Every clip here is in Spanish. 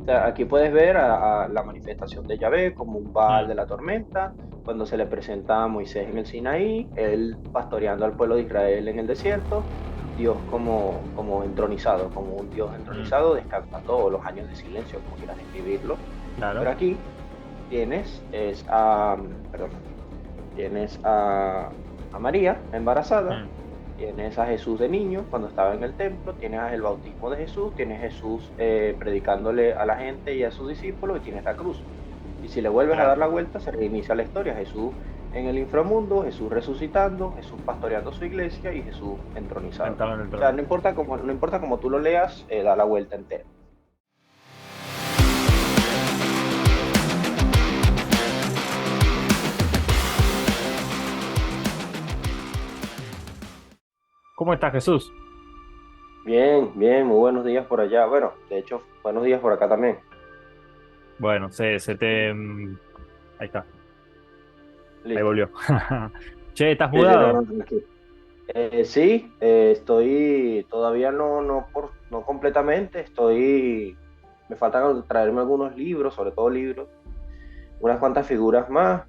sea, aquí puedes ver a la manifestación de Yahvé como un Baal Mm, de la tormenta, cuando se le presenta a Moisés en el Sinaí, él pastoreando al pueblo de Israel en el desierto, Dios como entronizado, como un Dios mm, entronizado, descansando, o los años de silencio, como quieras escribirlo. claro. Pero aquí perdón, tienes a María embarazada, Mm, tienes a Jesús de niño cuando estaba en el templo, tienes el bautismo de Jesús, tienes Jesús predicándole a la gente y a sus discípulos y tienes la cruz. Y si le vuelves a claro. dar la vuelta, se reinicia la historia. Jesús en el inframundo, Jesús resucitando, Jesús pastoreando su iglesia y Jesús entronizado. Sentado en el O sea, trono. no importa cómo tú lo leas, da la vuelta entera. ¿Cómo estás, Jesús? Bien, bien, muy buenos días por allá. Bueno, de hecho, buenos días por acá también. Bueno, ahí está, ahí Listo. volvió. Che, ¿estás Sí, sí, no, no, mudado? tranquilo. Sí, estoy todavía no completamente, me faltan traerme algunos libros, sobre todo libros, unas cuantas figuras más.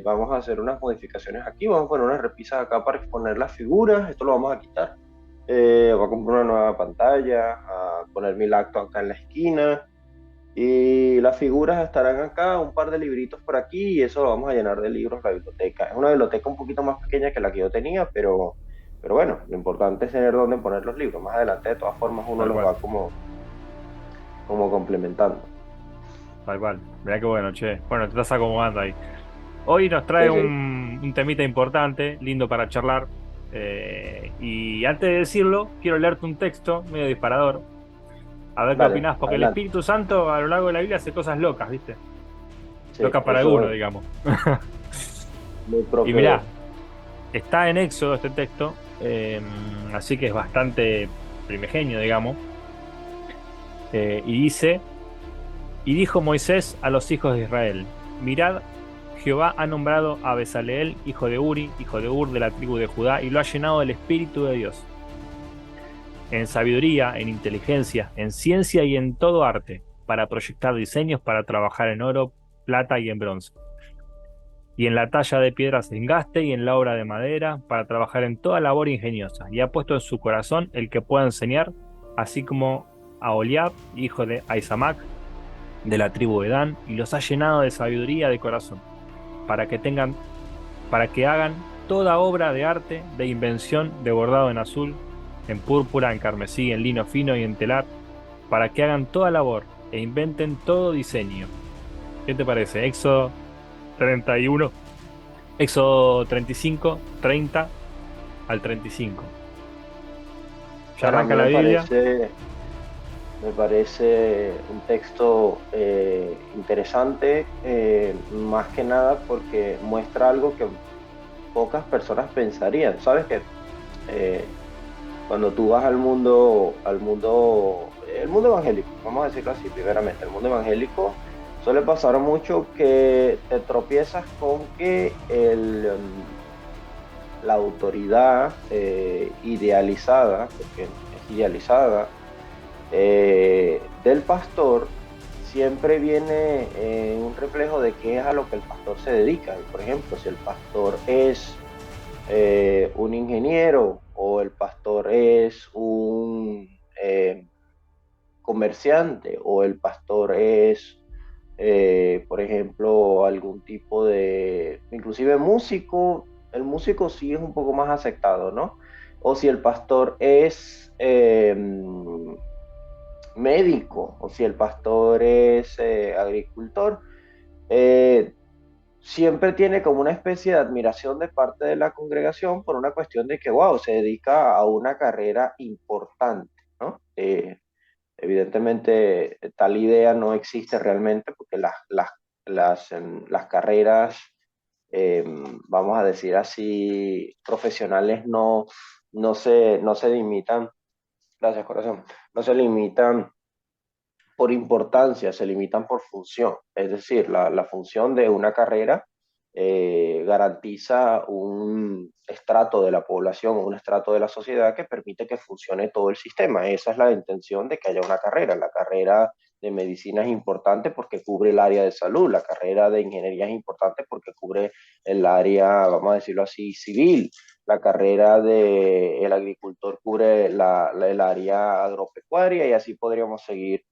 Vamos a hacer unas modificaciones aquí, vamos a poner unas repisas acá para exponer las figuras, esto lo vamos a quitar. Voy a comprar una nueva pantalla, a poner mi lacto acá en la esquina y las figuras estarán acá, un par de libritos por aquí y eso lo vamos a llenar de libros la biblioteca. Es una biblioteca un poquito más pequeña que la que yo tenía, pero bueno, lo importante es tener dónde poner los libros. Más adelante, de todas formas, uno Tal los cual, va como complementando. tal cual. Mirá qué bueno, che. Bueno, te estás acomodando ahí. Hoy nos trae Sí, sí, un temita importante, lindo para charlar. Y antes de decirlo, quiero leerte un texto medio disparador. A ver qué dale, opinás, porque el adelante. Espíritu Santo a lo largo de la Biblia hace cosas locas, ¿viste? Sí, Locas para algunos, eso digamos. muy Y propio de mirá, él. está en Éxodo este texto, así que es bastante primigenio, digamos. Y dice. Y dijo Moisés a los hijos de Israel: Mirad, Jehová ha nombrado a Bezaleel, hijo de Uri, hijo de Ur, de la tribu de Judá, y lo ha llenado del Espíritu de Dios, en sabiduría, en inteligencia, en ciencia y en todo arte, para proyectar diseños, para trabajar en oro, plata y en bronce, y en la talla de piedras en engaste y en la obra de madera, para trabajar en toda labor ingeniosa, y ha puesto en su corazón el que pueda enseñar, así como a Oliab, hijo de Ahisamac, de la tribu de Dan, y los ha llenado de sabiduría de corazón, para que tengan, para que hagan toda obra de arte, de invención, de bordado en azul, en púrpura, en carmesí, en lino fino y en telar, para que hagan toda labor e inventen todo diseño. ¿Qué te parece? Éxodo 31, Éxodo 35, 30 al 35. Ya Bueno, a arranca mí la Biblia. me parece un texto interesante, más que nada porque muestra algo que pocas personas pensarían. Sabes que eh, cuando tú vas el mundo evangélico, vamos a decirlo así, primeramente, el mundo evangélico suele pasar mucho que te tropiezas con que la autoridad idealizada, porque es idealizada, del pastor siempre viene un reflejo de qué es a lo que el pastor se dedica. Y por ejemplo, si el pastor es un ingeniero o el pastor es un comerciante o el pastor es, por ejemplo, algún tipo de, inclusive músico, el músico sí es un poco más aceptado, ¿no? O si el pastor es médico o si el pastor es agricultor, eh, siempre tiene como una especie de admiración de parte de la congregación por una cuestión de que, wow, se dedica a una carrera importante, ¿no? Evidentemente, tal idea no existe realmente porque las carreras, eh, vamos a decir así, profesionales no se limitan, gracias corazón, no se limitan por importancia, se limitan por función. Es decir, la función de una carrera garantiza un estrato de la población, un estrato de la sociedad que permite que funcione todo el sistema. Esa es la intención de que haya una carrera. La carrera de medicina es importante porque cubre el área de salud, la carrera de ingeniería es importante porque cubre el área, vamos a decirlo así, civil, la carrera de el agricultor cubre el área agropecuaria y así podríamos seguir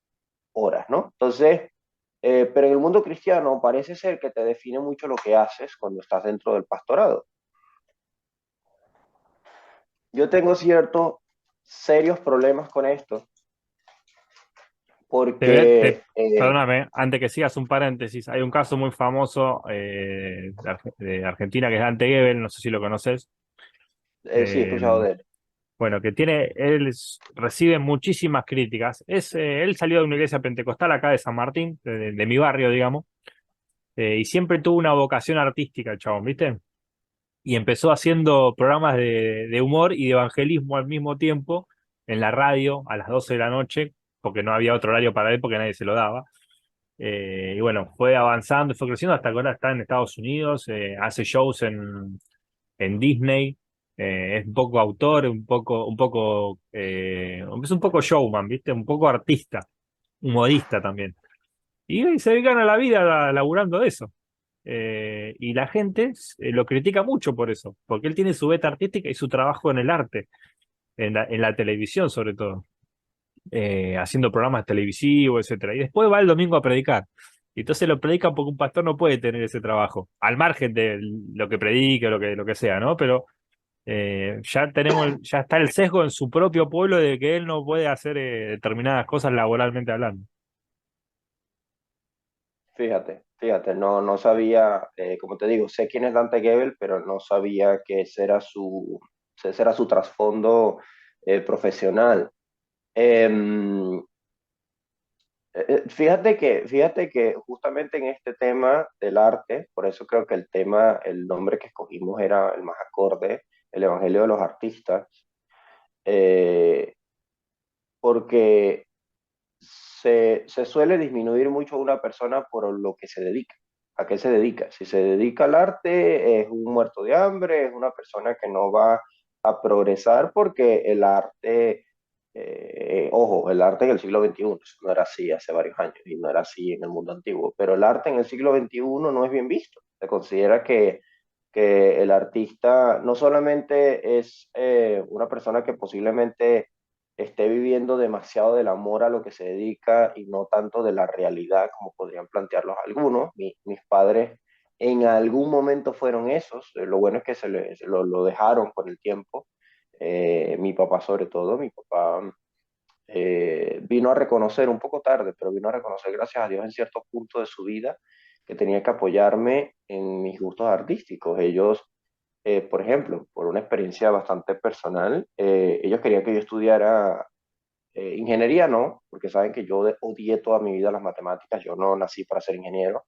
horas, ¿no? Entonces, pero en el mundo cristiano parece ser que te define mucho lo que haces cuando estás dentro del pastorado. Yo tengo ciertos serios problemas con esto Te voy a- porque, Perdóname, antes que sigas un paréntesis, hay un caso muy famoso de Argentina que es Dante Gebel, no sé si lo conoces. sí, he Eh, escuchado de él. bueno, recibe muchísimas críticas. Él salió de una iglesia pentecostal acá de San Martín, de mi barrio, digamos, y siempre tuvo una vocación artística el chabón, ¿viste? Y empezó haciendo programas de humor y de evangelismo al mismo tiempo en la radio a las 12 de la noche, porque no había otro horario para él porque nadie se lo daba. Y bueno, fue avanzando y fue creciendo hasta que ahora está en Estados Unidos, hace shows en Disney, es un poco autor, es un poco showman, ¿viste? Un poco artista, humorista también. Y se dedican a la vida laburando de eso. Y la gente lo critica mucho por eso, porque él tiene su beta artística y su trabajo en el arte, en la televisión sobre todo, haciendo programas televisivos, etcétera. Y después va el domingo a predicar. Y entonces lo predican porque un pastor no puede tener ese trabajo, al margen de lo que predique o lo que sea, ¿no? Pero ya está el sesgo en su propio pueblo de que él no puede hacer determinadas cosas laboralmente hablando. Fíjate, no sabía, como te digo, sé quién es Dante Gebel, pero no sabía que ese era su trasfondo profesional. Em, fíjate que justamente en este tema del arte, por eso creo que el nombre que escogimos era el más acorde, el Evangelio de los Artistas, eh, porque se suele disminuir mucho a una persona por lo que se dedica. ¿A qué se dedica? Si se dedica al arte, es un muerto de hambre, es una persona que no va a progresar porque el arte, ojo, el arte en el siglo XXI, eso no era así hace varios años y no era así en el mundo antiguo, pero el arte en el siglo XXI no es bien visto. Se considera que el artista no solamente es una persona que posiblemente esté viviendo demasiado del amor a lo que se dedica y no tanto de la realidad como podrían plantearlos algunos. Mis padres en algún momento fueron esos, lo bueno es que lo dejaron con el tiempo. Mi papá sobre todo, mi papá vino a reconocer un poco tarde, pero vino a reconocer, gracias a Dios, en cierto punto de su vida que tenía que apoyarme en mis gustos artísticos. Ellos, por ejemplo, por una experiencia bastante personal, ellos querían que yo estudiara ingeniería, no, porque saben que yo odié toda mi vida las matemáticas, yo no nací para ser ingeniero.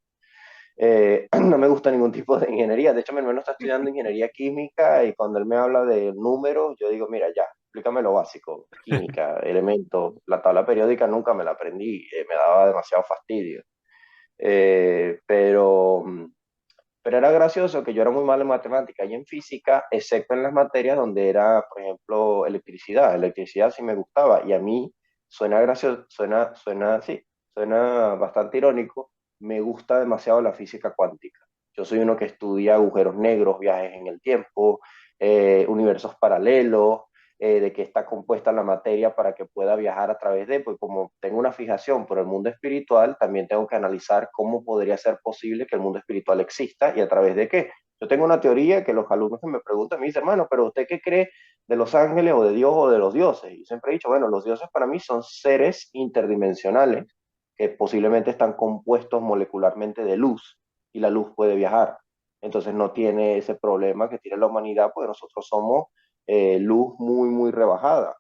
No me gusta ningún tipo de ingeniería. De hecho, mi hermano está estudiando ingeniería química y cuando él me habla de números, yo digo, mira, ya, explícame lo básico, química, elementos, la tabla periódica nunca me la aprendí, me daba demasiado fastidio. Eh, pero, pero era gracioso que yo era muy malo en matemática y en física, excepto en las materias donde era, por ejemplo, electricidad. Electricidad sí me gustaba y a mí suena gracioso, sí, suena bastante irónico. Me gusta demasiado la física cuántica. Yo soy uno que estudia agujeros negros, viajes en el tiempo, universos paralelos, de qué está compuesta la materia para que pueda viajar a través de, pues como tengo una fijación por el mundo espiritual, también tengo que analizar cómo podría ser posible que el mundo espiritual exista y a través de qué. Yo tengo una teoría que los alumnos que me preguntan me dicen, hermano, pero ¿usted qué cree de los ángeles o de Dios o de los dioses? Y yo siempre he dicho, bueno, los dioses para mí son seres interdimensionales que posiblemente están compuestos molecularmente de luz y la luz puede viajar. Entonces no tiene ese problema que tiene la humanidad, porque nosotros somos luz muy rebajada.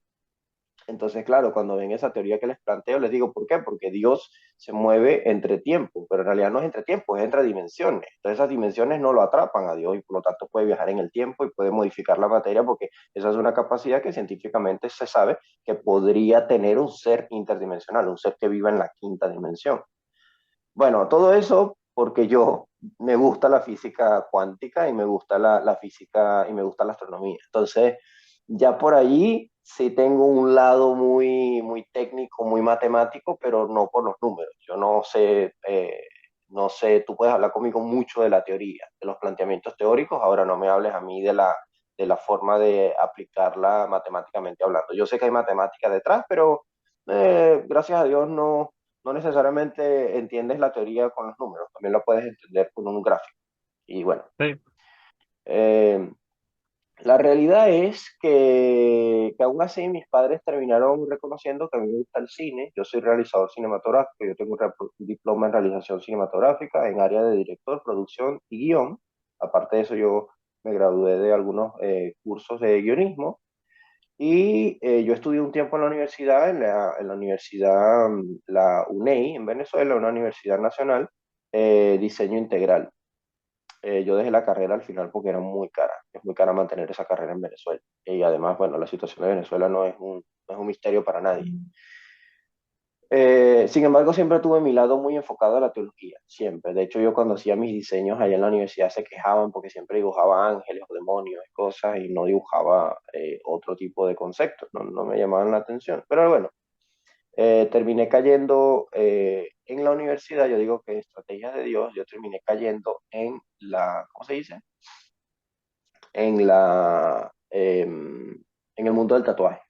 Entonces, claro, cuando ven esa teoría que les planteo, les digo, ¿por qué? Porque Dios se mueve entre tiempos, pero en realidad no es entre tiempos, es entre dimensiones. Entonces, esas dimensiones no lo atrapan a Dios y por lo tanto puede viajar en el tiempo y puede modificar la materia porque esa es una capacidad que científicamente se sabe que podría tener un ser interdimensional, un ser que viva en la quinta dimensión. Bueno, todo eso porque yo me gusta la física cuántica y me gusta la física y me gusta la astronomía. Entonces, ya por allí sí tengo un lado muy, muy técnico, muy matemático, pero no por los números. Yo no sé, tú puedes hablar conmigo mucho de la teoría, de los planteamientos teóricos, ahora no me hables a mí de la forma de aplicarla matemáticamente hablando. Yo sé que hay matemática detrás, pero gracias a Dios no necesariamente entiendes la teoría con los números, también la puedes entender con un gráfico. Y bueno, Sí. eh, la realidad es que aún así mis padres terminaron reconociendo que a mí me gusta el cine. Yo soy realizador cinematográfico, yo tengo un diploma en realización cinematográfica en área de director, producción y guión. Aparte de eso, yo me gradué de algunos cursos de guionismo y yo estudié un tiempo en la universidad, en la universidad, la UNEI en Venezuela, una universidad nacional, diseño integral. Yo dejé la carrera al final porque era muy cara. Es muy cara mantener esa carrera en Venezuela. Y además, bueno, la situación de Venezuela no es un misterio para nadie. Sin embargo, siempre tuve mi lado muy enfocado a la teología, siempre. De hecho, yo cuando hacía mis diseños allá en la universidad se quejaban porque siempre dibujaba ángeles o demonios y cosas y no dibujaba otro tipo de conceptos, no me llamaban la atención. Pero bueno, terminé cayendo en la universidad, yo digo que estrategias de Dios, yo terminé cayendo en la, ¿cómo se dice? En en el mundo del tatuaje.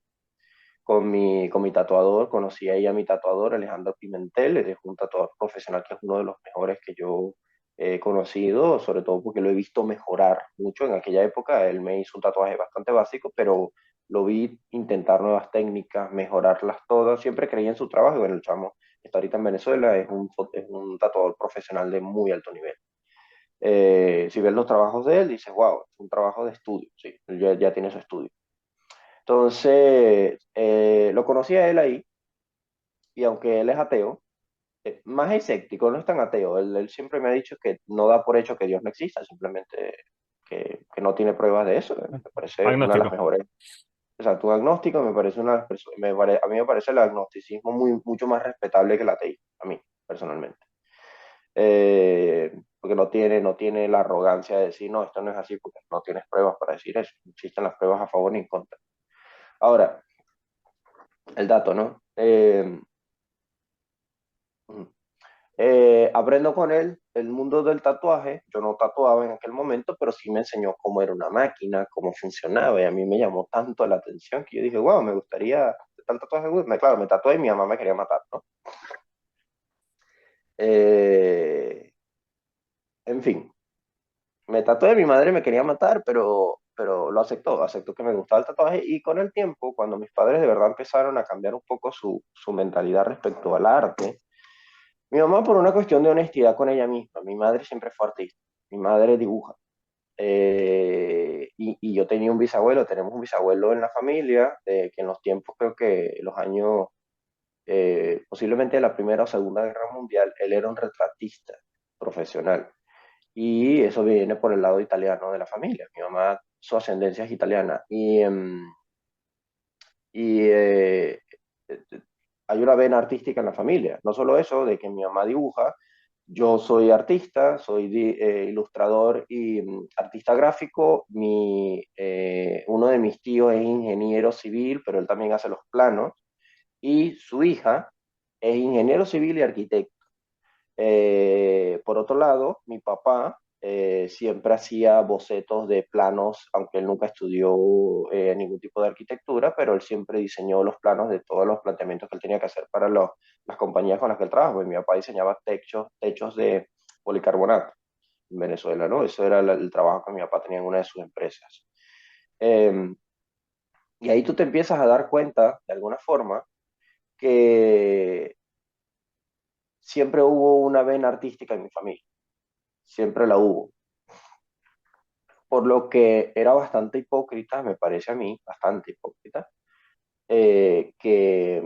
Con mi tatuador, conocí ahí a mi tatuador, Alejandro Pimentel, él es un tatuador profesional que es uno de los mejores que yo he conocido, sobre todo porque lo he visto mejorar mucho en aquella época. Él me hizo un tatuaje bastante básico, pero lo vi intentar nuevas técnicas, mejorarlas todas. Siempre creí en su trabajo. Bueno, el chamo está ahorita en Venezuela, es un tatuador profesional de muy alto nivel. Si ves los trabajos de él, dices, wow, es un trabajo de estudio, sí, él ya tiene su estudio. Entonces, lo conocí a él ahí, y aunque él es ateo, más escéptico, no es tan ateo, él siempre me ha dicho que no da por hecho que Dios no exista, simplemente que no tiene pruebas de eso, me parece una de las Agnóstico. mejores. O sea, tu agnóstico me parece una de las personas, a mí me parece el agnosticismo mucho más respetable que el ateísmo, a mí, personalmente. Porque no tiene la arrogancia de decir, no, esto no es así, porque no tienes pruebas para decir eso. Existen las pruebas a favor ni en contra. Ahora, el dato, ¿no? Aprendo con él el mundo del tatuaje. Yo no tatuaba en aquel momento, pero sí me enseñó cómo era una máquina, cómo funcionaba, y a mí me llamó tanto la atención que yo dije, wow, me gustaría tal tatuaje. Claro, me tatué y mi mamá me quería matar, ¿no? Eh, en fin, me tatué, mi madre me quería matar, pero lo aceptó que me gustaba el tatuaje y con el tiempo, cuando mis padres de verdad empezaron a cambiar un poco su mentalidad respecto al arte, mi mamá por una cuestión de honestidad con ella misma, mi madre siempre fue artista, mi madre dibuja. Y yo tenía un bisabuelo, tenemos un bisabuelo en la familia, que en los tiempos, creo que los años, posiblemente de la Primera o Segunda Guerra Mundial, él era un retratista profesional. Y eso viene por el lado italiano de la familia. Mi mamá, su ascendencia es italiana. Y eh, hay una vena artística en la familia. No solo eso, de que mi mamá dibuja, yo soy artista, soy ilustrador y artista gráfico. Uno de mis tíos es ingeniero civil, pero él también hace los planos. Y su hija es ingeniero civil y arquitecto. Por otro lado, mi papá siempre hacía bocetos de planos, aunque él nunca estudió ningún tipo de arquitectura, pero él siempre diseñó los planos de todos los planteamientos que él tenía que hacer para las compañías con las que él trabajaba. Y mi papá diseñaba techos de policarbonato en Venezuela, ¿no? Eso era el trabajo que mi papá tenía en una de sus empresas. Eh, y ahí tú te empiezas a dar cuenta, de alguna forma, que siempre hubo una vena artística en mi familia, siempre la hubo. Por lo que era bastante hipócrita, me parece a mí, bastante hipócrita, eh, que,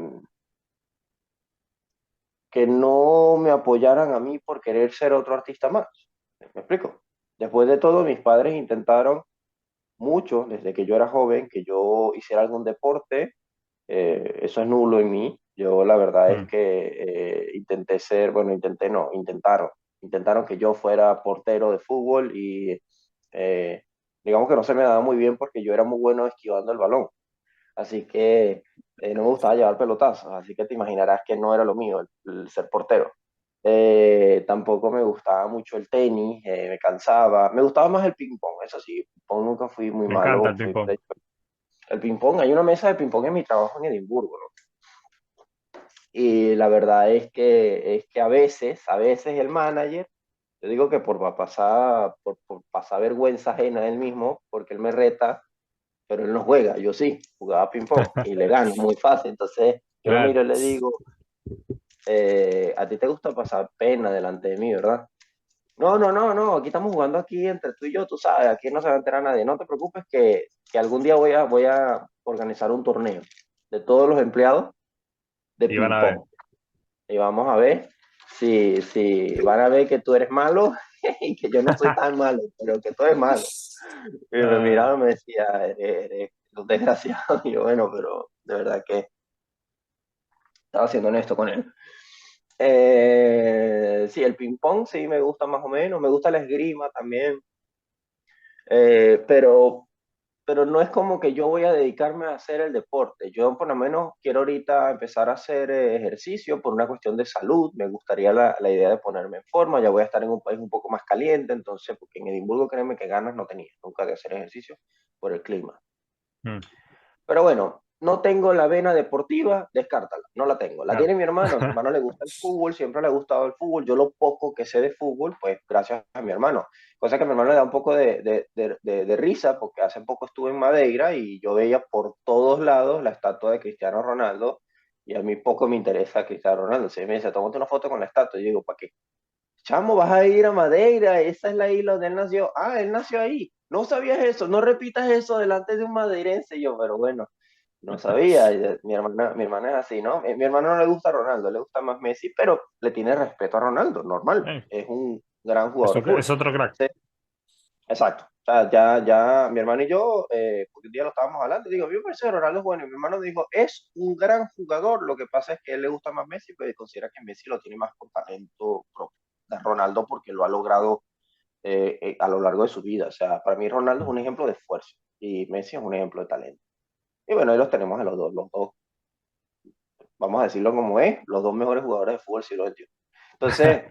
que no me apoyaran a mí por querer ser otro artista más. ¿Me explico? Después de todo, mis padres intentaron mucho, desde que yo era joven, que yo hiciera algún deporte. Eso es nulo en mí. Yo la verdad es Mm. que intenté ser, bueno, intenté no, intentaron que yo fuera portero de fútbol y digamos que no se me daba muy bien porque yo era muy bueno esquivando el balón. así que no me gustaba llevar pelotazos, así que te imaginarás que no era lo mío el ser portero. Tampoco me gustaba mucho el tenis, me cansaba. Me gustaba más el ping-pong, eso sí, ping-pong nunca fui muy Me encanta malo. el ping-pong. El ping-pong, hay una mesa de ping-pong en mi trabajo en Edimburgo, ¿no? Y la verdad es que a veces el manager, yo digo que por pasar vergüenza ajena a él mismo, porque él me reta, pero él no juega, yo sí, jugaba ping-pong y le gano muy fácil. Entonces yo lo Claro. miro y le digo, a ti te gusta pasar pena delante de mí, ¿verdad? No, no, no, no, aquí estamos jugando aquí entre tú y yo, tú sabes, aquí no se va a enterar nadie. No te preocupes que algún día voy a organizar un torneo de todos los empleados de Y van a ver. ping-pong. Y vamos a ver si van a ver que tú eres malo y que yo no soy tan malo, pero que tú eres malo. Y me miraba Ah, y me decía, eres un desgraciado. Y yo, bueno, pero de verdad que estaba siendo honesto con él. Sí, el ping-pong sí me gusta más o menos, me gusta la esgrima también, eh, pero, pero no es como que yo voy a dedicarme a hacer el deporte. Yo por lo menos quiero ahorita empezar a hacer ejercicio por una cuestión de salud. Me gustaría la idea de ponerme en forma. Ya voy a estar en un país un poco más caliente, entonces, porque en Edimburgo créeme que ganas no tenía nunca de hacer ejercicio por el clima. mm, Pero bueno, no tengo la vena deportiva, descártala, no la tengo. La claro. tiene mi hermano le gusta el fútbol, siempre le ha gustado el fútbol. Yo lo poco que sé de fútbol, pues gracias a mi hermano. Cosa que a mi hermano le da un poco de risa, porque hace poco estuve en Madeira y yo veía por todos lados la estatua de Cristiano Ronaldo y a mí poco me interesa Cristiano Ronaldo. Si me dice, tómate una foto con la estatua, y yo digo, ¿para qué? Chamo, vas a ir a Madeira, esa es la isla donde él nació. Ah, él nació ahí. No sabías eso, no repitas eso delante de un madeirense. Y yo, pero bueno, no sabía. Mi hermana es así, ¿no? Mi hermano no le gusta a Ronaldo, le gusta más Messi, pero le tiene respeto a Ronaldo, normal. Eh, Es un gran jugador de es fútbol. otro crack. Sí, exacto. O sea, ya, mi hermano y yo, porque un día lo estábamos hablando, digo, yo pensé que Ronaldo es bueno, y mi hermano dijo, es un gran jugador, lo que pasa es que a él le gusta más Messi, pues considera que Messi lo tiene más por talento propio de Ronaldo porque lo ha logrado a lo largo de su vida. O sea, para mí Ronaldo es un ejemplo de esfuerzo y Messi es un ejemplo de talento. Y bueno, ahí los tenemos a los dos, vamos a decirlo como es, los dos mejores jugadores de fútbol del siglo XXI. Entonces,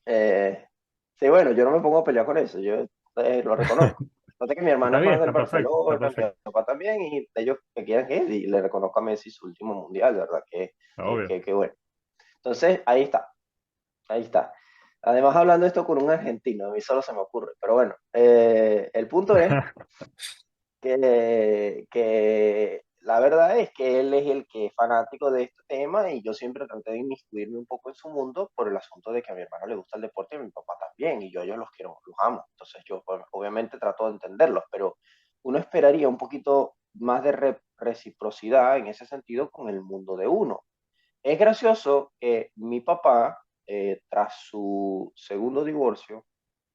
eh, sí, bueno, yo no me pongo a pelear con eso, yo lo reconozco. Entonces que mi hermano Está es bien, más del está perfecto, está Barcelona, mi perfecto. papá también, y ellos que quieran que y le reconozco a Messi su último mundial, de verdad, Obvio. que bueno. Entonces, ahí está, ahí está. Además, hablando esto con un argentino, a mí solo se me ocurre, pero bueno, el punto es que la verdad es que él es el que es fanático de este tema y yo siempre traté de inmiscuirme un poco en su mundo por el asunto de que a mi hermano le gusta el deporte y a mi papá también, y yo a ellos los quiero, los amo. Entonces yo pues, obviamente trato de entenderlos, pero uno esperaría un poquito más de reciprocidad en ese sentido con el mundo de uno. Es gracioso que mi papá, tras su segundo divorcio,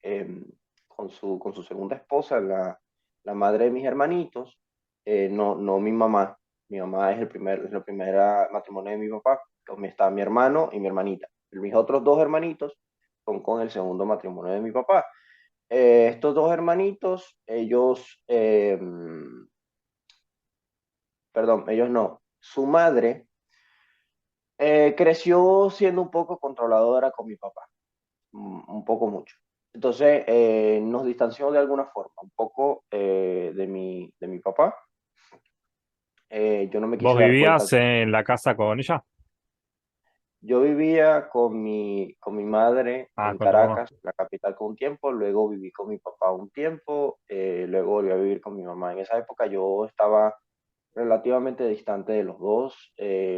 eh, con su segunda esposa, la madre de mis hermanitos, no mi mamá. Mi mamá es el primer matrimonio de mi papá. Con está mi hermano y mi hermanita. Mis otros dos hermanitos son con el segundo matrimonio de mi papá. Estos dos hermanitos, perdón, ellos no. Su madre creció siendo un poco controladora con mi papá, un poco mucho. Entonces nos distanció de alguna forma, un poco de mi papá. Yo no me ¿Vos quise dar cuenta. vivías en la casa con ella? Yo vivía con mi madre Ah, en con tu mamá. Caracas, la capital, con un tiempo, luego viví con mi papá un tiempo, luego volví a vivir con mi mamá. En esa época yo estaba relativamente distante de los dos.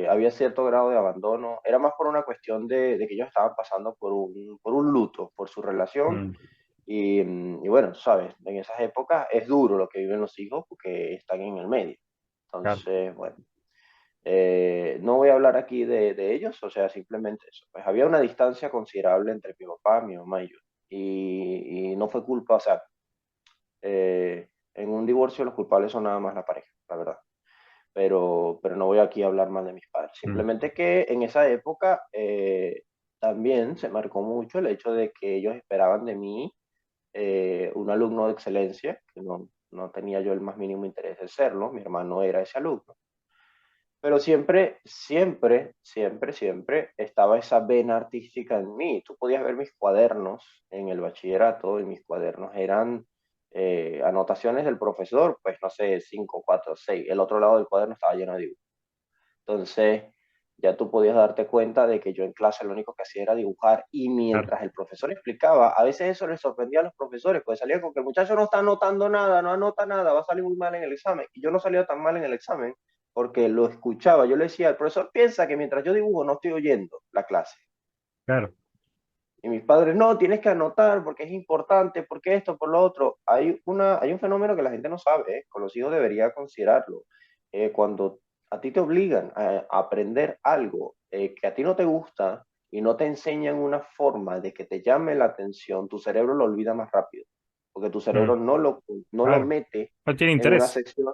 Había cierto grado de abandono. Era más por una cuestión de que ellos estaban pasando por un luto, por su relación. Mm, Y bueno, tú sabes, en esas épocas es duro lo que viven los hijos porque están en el medio. claro. Entonces, bueno, no voy a hablar aquí de ellos, o sea, simplemente eso. Pues había una distancia considerable entre mi papá, mi mamá y yo. Y no fue culpa, o sea, en un divorcio los culpables son nada más la pareja, la verdad, pero no voy aquí a hablar mal de mis padres. Mm, Simplemente que en esa época también se marcó mucho el hecho de que ellos esperaban de mí un alumno de excelencia, que no tenía yo el más mínimo interés de serlo, mi hermano era ese alumno. Pero siempre, siempre, siempre, siempre estaba esa vena artística en mí. Tú podías ver mis cuadernos en el bachillerato y mis cuadernos eran anotaciones del profesor, pues no sé, 5, 4, 6. El otro lado del cuaderno estaba lleno de dibujos. Entonces, ya tú podías darte cuenta de que yo en clase lo único que hacía era dibujar y Claro, mientras el profesor explicaba, a veces eso les sorprendía a los profesores, pues salía con que el muchacho no está anotando nada, no anota nada, va a salir muy mal en el examen. Y yo no salía tan mal en el examen porque lo escuchaba. Yo le decía, el profesor piensa que mientras yo dibujo no estoy oyendo la clase. claro. Y mis padres, no, tienes que anotar porque es importante, porque esto, por lo otro. Hay un fenómeno que la gente no sabe, ¿eh? Con los hijos debería considerarlo. Cuando a ti te obligan a aprender algo que a ti no te gusta y no te enseñan una forma de que te llame la atención, tu cerebro lo olvida más rápido, porque tu Mm, cerebro no lo claro. mete No tiene en una interés. sección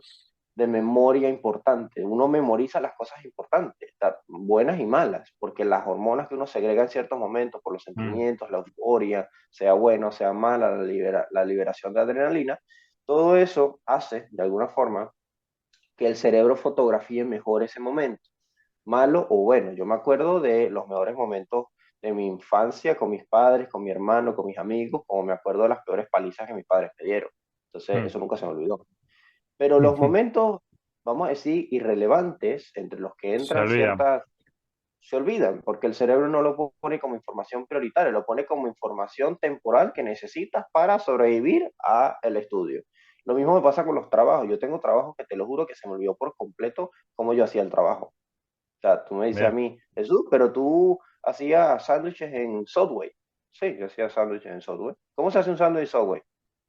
de memoria importante. Uno memoriza las cosas importantes, buenas y malas, porque las hormonas que uno segrega en ciertos momentos por los Mm, sentimientos, la euforia, sea buena o sea mala, la liberación de adrenalina, todo eso hace, de alguna forma, que el cerebro fotografíe mejor ese momento, malo o bueno. Yo me acuerdo de los mejores momentos de mi infancia con mis padres, con mi hermano, con mis amigos, como me acuerdo de las peores palizas que mis padres me dieron. Entonces, mm, eso nunca se me olvidó. Pero los ujú. momentos, vamos a decir, irrelevantes, entre los que Se entran olvidan. ciertas, se olvidan, porque el cerebro no lo pone como información prioritaria, lo pone como información temporal que necesitas para sobrevivir al estudio. Lo mismo me pasa con los trabajos. Yo tengo trabajos que te lo juro que se me olvidó por completo cómo yo hacía el trabajo. O sea, tú me dices a Mira, mí, Jesús, pero tú hacías sándwiches en Subway. Sí, yo hacía sándwiches en Subway. ¿Cómo se hace un sándwich en Subway?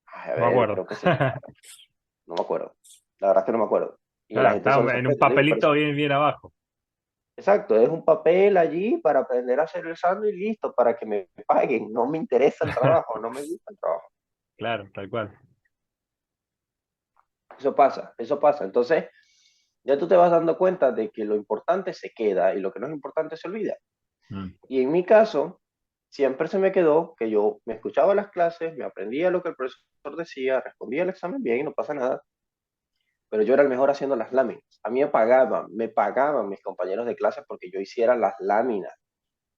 Ay, a no me ver, acuerdo. creo que se separa. No me acuerdo. La verdad es que no me acuerdo. Y la Claro, gente solo está en un sorprende. Le digo, pero papelito bien, bien abajo. exacto, es un papel allí para aprender a hacer el sándwich y listo, para que me paguen. No me interesa el trabajo, no me gusta el trabajo. Claro, tal cual. Eso pasa, eso pasa. Entonces, ya tú te vas dando cuenta de que lo importante se queda y lo que no es importante se olvida. Mm, Y en mi caso, siempre se me quedó que yo me escuchaba las clases, me aprendía lo que el profesor decía, respondía el examen bien y no pasa nada, pero yo era el mejor haciendo las láminas. A mí me pagaban mis compañeros de clase porque yo hiciera las láminas,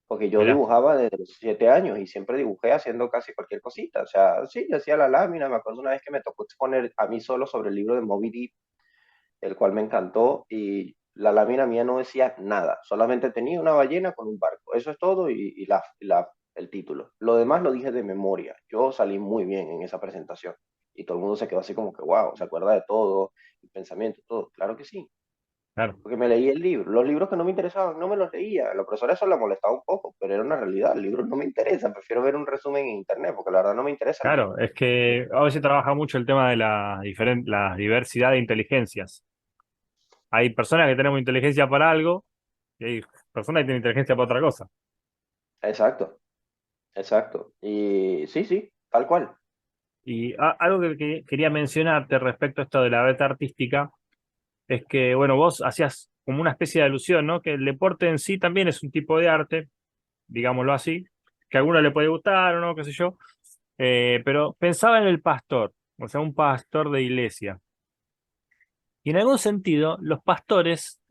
porque yo mirá. dibujaba desde los 7 años y siempre dibujé haciendo casi cualquier cosita. O sea, sí, yo hacía la lámina. Me acuerdo una vez que me tocó exponer a mí solo sobre el libro de Moby Dick, el cual me encantó, y la lámina mía no decía nada, solamente tenía una ballena con un barco. Eso es todo el título. Lo demás lo dije de memoria. Yo salí muy bien en esa presentación y todo el mundo se quedó así como que, wow, se acuerda de todo, el pensamiento, todo. Claro que sí, Claro. porque me leí el libro. Los libros que no me interesaban, no me los leía. A los profesores eso les molestaba un poco, pero era una realidad. El libro no me interesa. Prefiero ver un resumen en internet, porque la verdad no me interesa el libro. Claro, es que a veces trabaja mucho el tema de la diversidad de inteligencias. Hay personas que tenemos inteligencia para algo y hay personas que tienen inteligencia para otra cosa. Exacto, exacto. Y sí, sí, tal cual. Y algo que quería mencionarte respecto a esto de la beta artística es que, bueno, vos hacías como una especie de alusión, ¿no? Que el deporte en sí también es un tipo de arte, digámoslo así, que a alguno le puede gustar o no, qué sé yo. Pero pensaba en el pastor, o sea, un pastor de iglesia. Y en algún sentido, los pastores,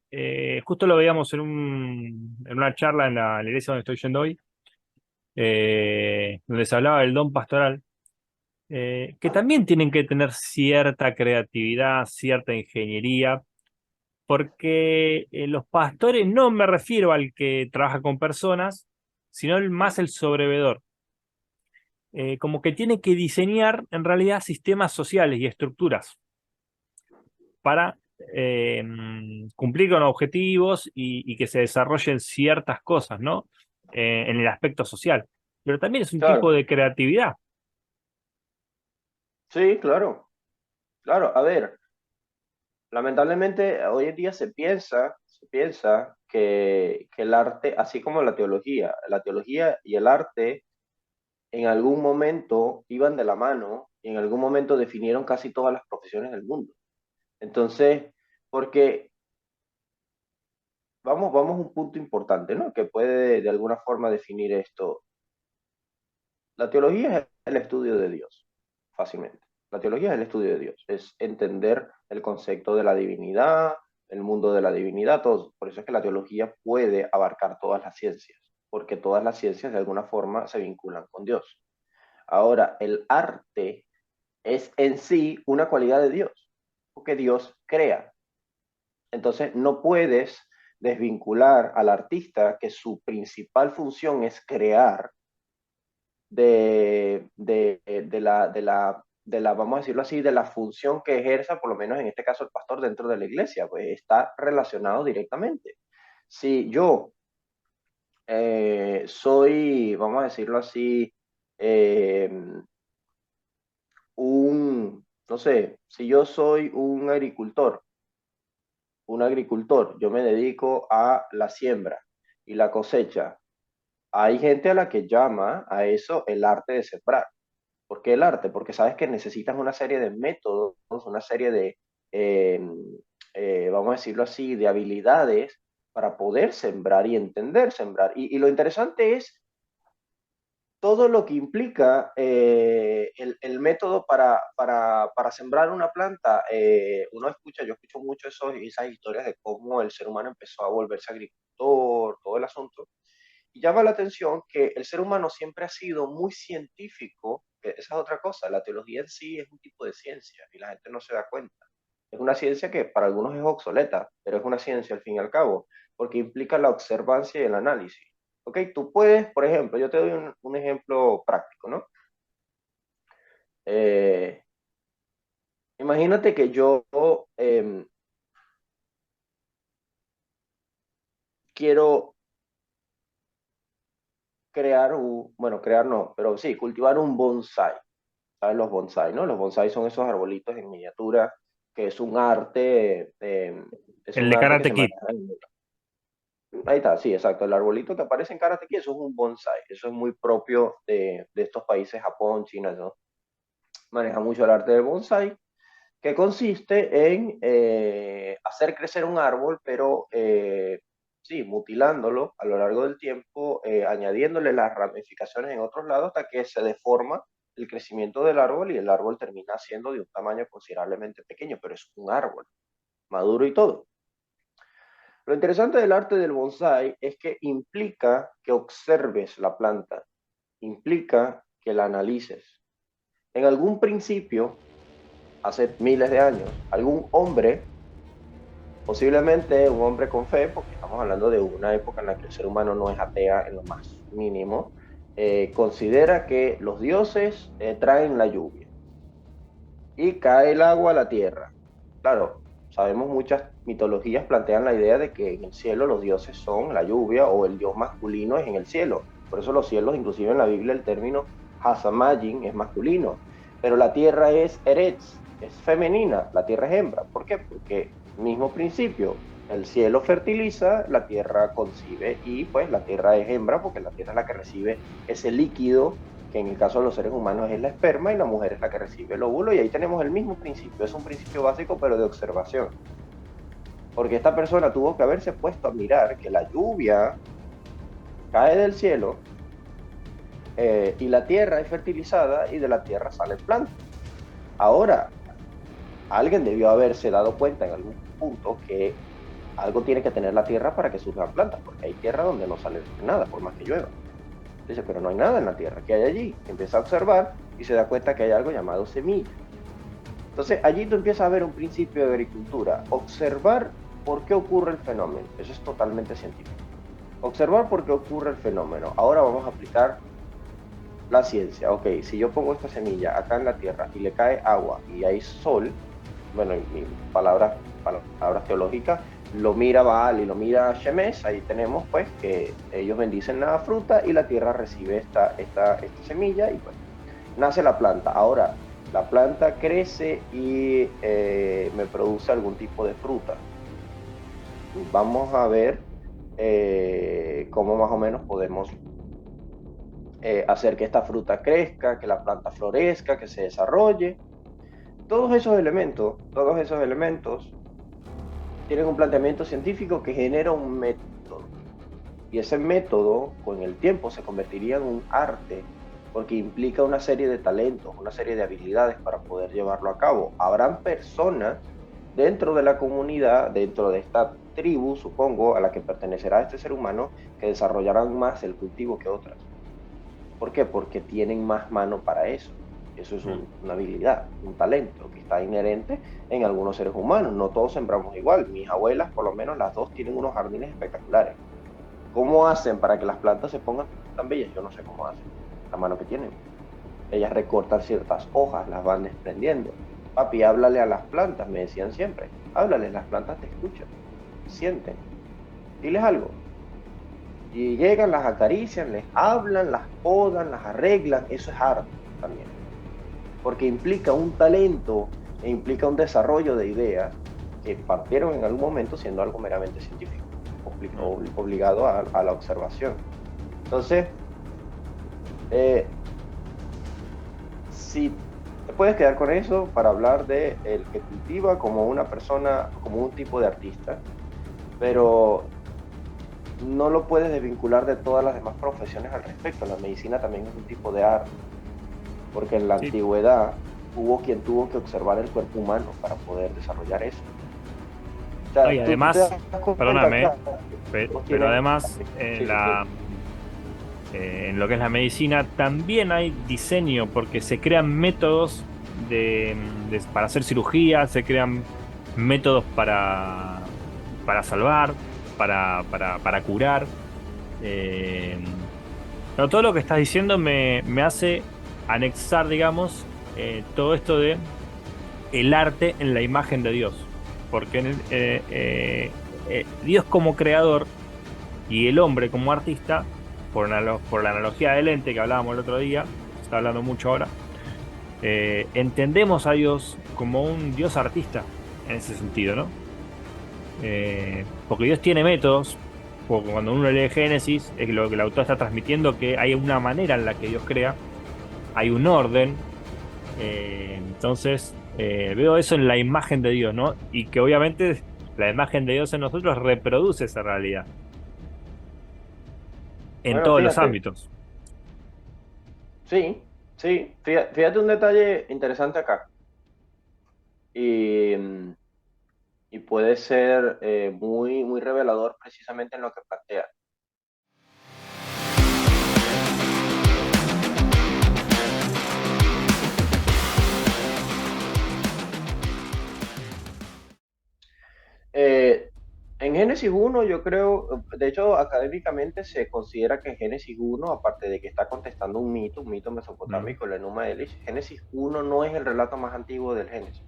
justo lo veíamos en una charla en la iglesia donde estoy yendo hoy, donde se hablaba del don pastoral, que también tienen que tener cierta creatividad, cierta ingeniería, porque los pastores no me refiero al que trabaja con personas, sino más el sobrevedor. Como que tiene que diseñar en realidad sistemas sociales y estructuras para cumplir con objetivos y que se desarrollen ciertas cosas, ¿no? En el aspecto social. Pero también es un tipo Claro, de creatividad. sí, claro, claro. A ver, lamentablemente hoy en día se piensa que el arte, así como la teología y el arte en algún momento iban de la mano y en algún momento definieron casi todas las profesiones del mundo. Entonces, porque vamos a un punto importante, ¿no? Que puede de alguna forma definir esto. La teología es el estudio de Dios, fácilmente. La teología es el estudio de Dios, es entender el concepto de la divinidad, el mundo de la divinidad, todo. Por eso es que la teología puede abarcar todas las ciencias, porque todas las ciencias de alguna forma se vinculan con Dios. Ahora, el arte es en sí una cualidad de Dios, porque Dios crea. Entonces, no puedes desvincular al artista que su principal función es crear de la, vamos a decirlo así, de la función que ejerza, por lo menos en este caso, el pastor dentro de la iglesia, pues está relacionado directamente. Si yo soy, vamos a decirlo así, eh, no sé, si yo soy un agricultor, yo me dedico a la siembra y la cosecha. Hay gente a la que llama a eso el arte de sembrar. ¿Por qué el arte? Porque sabes que necesitas una serie de métodos, una serie de, eh, vamos a decirlo así, de habilidades para poder sembrar y entender sembrar. Y lo interesante es todo lo que implica el método para sembrar una planta. Yo escucho mucho esas historias de cómo el ser humano empezó a volverse agricultor, todo el asunto. Y llama la atención que el ser humano siempre ha sido muy científico, que esa es otra cosa, la teología en sí es un tipo de ciencia y la gente no se da cuenta. Es una ciencia que para algunos es obsoleta, pero es una ciencia al fin y al cabo, porque implica la observancia y el análisis. Ok, tú puedes, por ejemplo, yo te doy un ejemplo práctico, ¿no? Eh, Imagínate que yo quiero crear no, pero sí, cultivar un bonsai. ¿Sabes los bonsai, no? Los bonsai son esos arbolitos en miniatura, que es El un de arte que Karate se Kid. maneja ahí está, sí, exacto. El arbolito que aparece en Karate Kid, eso es un bonsai. Eso es muy propio de estos países, Japón, China, ¿no? Maneja mucho el arte del bonsai, que consiste en hacer crecer un árbol, pero sí, mutilándolo a lo largo del tiempo, añadiéndole las ramificaciones en otros lados hasta que se deforma el crecimiento del árbol y el árbol termina siendo de un tamaño considerablemente pequeño, pero es un árbol, maduro y todo. Lo interesante del arte del bonsai es que implica que observes la planta, implica que la analices. En algún principio, hace miles de años, algún hombre, posiblemente un hombre con fe, porque estamos hablando de una época en la que el ser humano no es atea en lo más mínimo, considera que los dioses traen la lluvia y cae el agua a la tierra. Claro, sabemos muchas mitologías plantean la idea de que en el cielo los dioses son la lluvia o el dios masculino es en el cielo. Por eso los cielos, inclusive en la Biblia, el término Hasamajin es masculino. Pero la tierra es Eretz, es femenina, la tierra es hembra. ¿Por qué? Porque mismo principio, el cielo fertiliza, la tierra concibe y pues la tierra es hembra porque la tierra es la que recibe ese líquido que en el caso de los seres humanos es la esperma y la mujer es la que recibe el óvulo, y ahí tenemos el mismo principio, es un principio básico pero de observación, porque esta persona tuvo que haberse puesto a mirar que la lluvia cae del cielo y la tierra es fertilizada y de la tierra salen plantas. Ahora, alguien debió haberse dado cuenta en algún punto que algo tiene que tener la tierra para que surjan plantas, porque hay tierra donde no sale nada, por más que llueva. Dice, pero no hay nada en la tierra, ¿qué hay allí? Empieza a observar y se da cuenta que hay algo llamado semilla. Entonces, allí tú empiezas a ver un principio de agricultura, observar por qué ocurre el fenómeno. Eso es totalmente científico. Observar por qué ocurre el fenómeno. Ahora vamos a aplicar la ciencia. Ok, si yo pongo esta semilla acá en la tierra y le cae agua y hay sol, bueno, en palabras teológicas, lo mira Baal y lo mira Shemesh, ahí tenemos pues que ellos bendicen la fruta y la tierra recibe esta semilla y pues nace la planta. Ahora, la planta crece y me produce algún tipo de fruta. Vamos a ver cómo más o menos podemos hacer que esta fruta crezca, que la planta florezca, que se desarrolle. Todos esos elementos tienen un planteamiento científico que genera un método. Y ese método, con el tiempo, se convertiría en un arte porque implica una serie de talentos, una serie de habilidades para poder llevarlo a cabo. Habrán personas dentro de la comunidad, dentro de esta tribu, supongo, a la que pertenecerá este ser humano, que desarrollarán más el cultivo que otras. ¿Por qué? Porque tienen más mano para eso. Eso es una habilidad, un talento que está inherente en algunos seres humanos. No todos sembramos igual. Mis abuelas, por lo menos las dos, tienen unos jardines espectaculares. ¿Cómo hacen para que las plantas se pongan tan bellas? Yo no sé cómo hacen. La mano que tienen. Ellas recortan ciertas hojas, las van desprendiendo. Papi, háblale a las plantas, me decían siempre. Háblales, las plantas te escuchan, sienten. Diles algo. Y llegan, las acarician, les hablan, las podan, las arreglan. Eso es arte también. Porque implica un talento e implica un desarrollo de ideas que partieron en algún momento siendo algo meramente científico, obligado a la observación. Entonces, si te puedes quedar con eso para hablar de el que cultiva como una persona, como un tipo de artista, pero no lo puedes desvincular de todas las demás profesiones al respecto. La medicina también es un tipo de arte, porque en la antigüedad hubo quien tuvo que observar el cuerpo humano para poder desarrollar eso. O sea, y además, perdóname, pero además en lo que es la medicina también hay diseño, porque se crean métodos para hacer cirugía, se crean métodos para salvar, para curar. Pero todo lo que estás diciendo me hace anexar, digamos, todo esto de el arte en la imagen de Dios, porque Dios como creador y el hombre como artista, por la analogía del ente que hablábamos el otro día, se está hablando mucho ahora, entendemos a Dios como un Dios artista en ese sentido, ¿no? Porque Dios tiene métodos, porque cuando uno lee Génesis, es lo que el autor está transmitiendo, que hay una manera en la que Dios crea, hay un orden, entonces veo eso en la imagen de Dios, ¿no? Y que obviamente la imagen de Dios en nosotros reproduce esa realidad en todos los ámbitos. Sí, sí, fíjate un detalle interesante acá. Y puede ser muy, muy revelador precisamente en lo que plantea. En Génesis 1 yo creo, de hecho académicamente se considera que en Génesis 1, aparte de que está contestando un mito mesopotámico, el Enuma Elish, Génesis 1 no es el relato más antiguo del Génesis.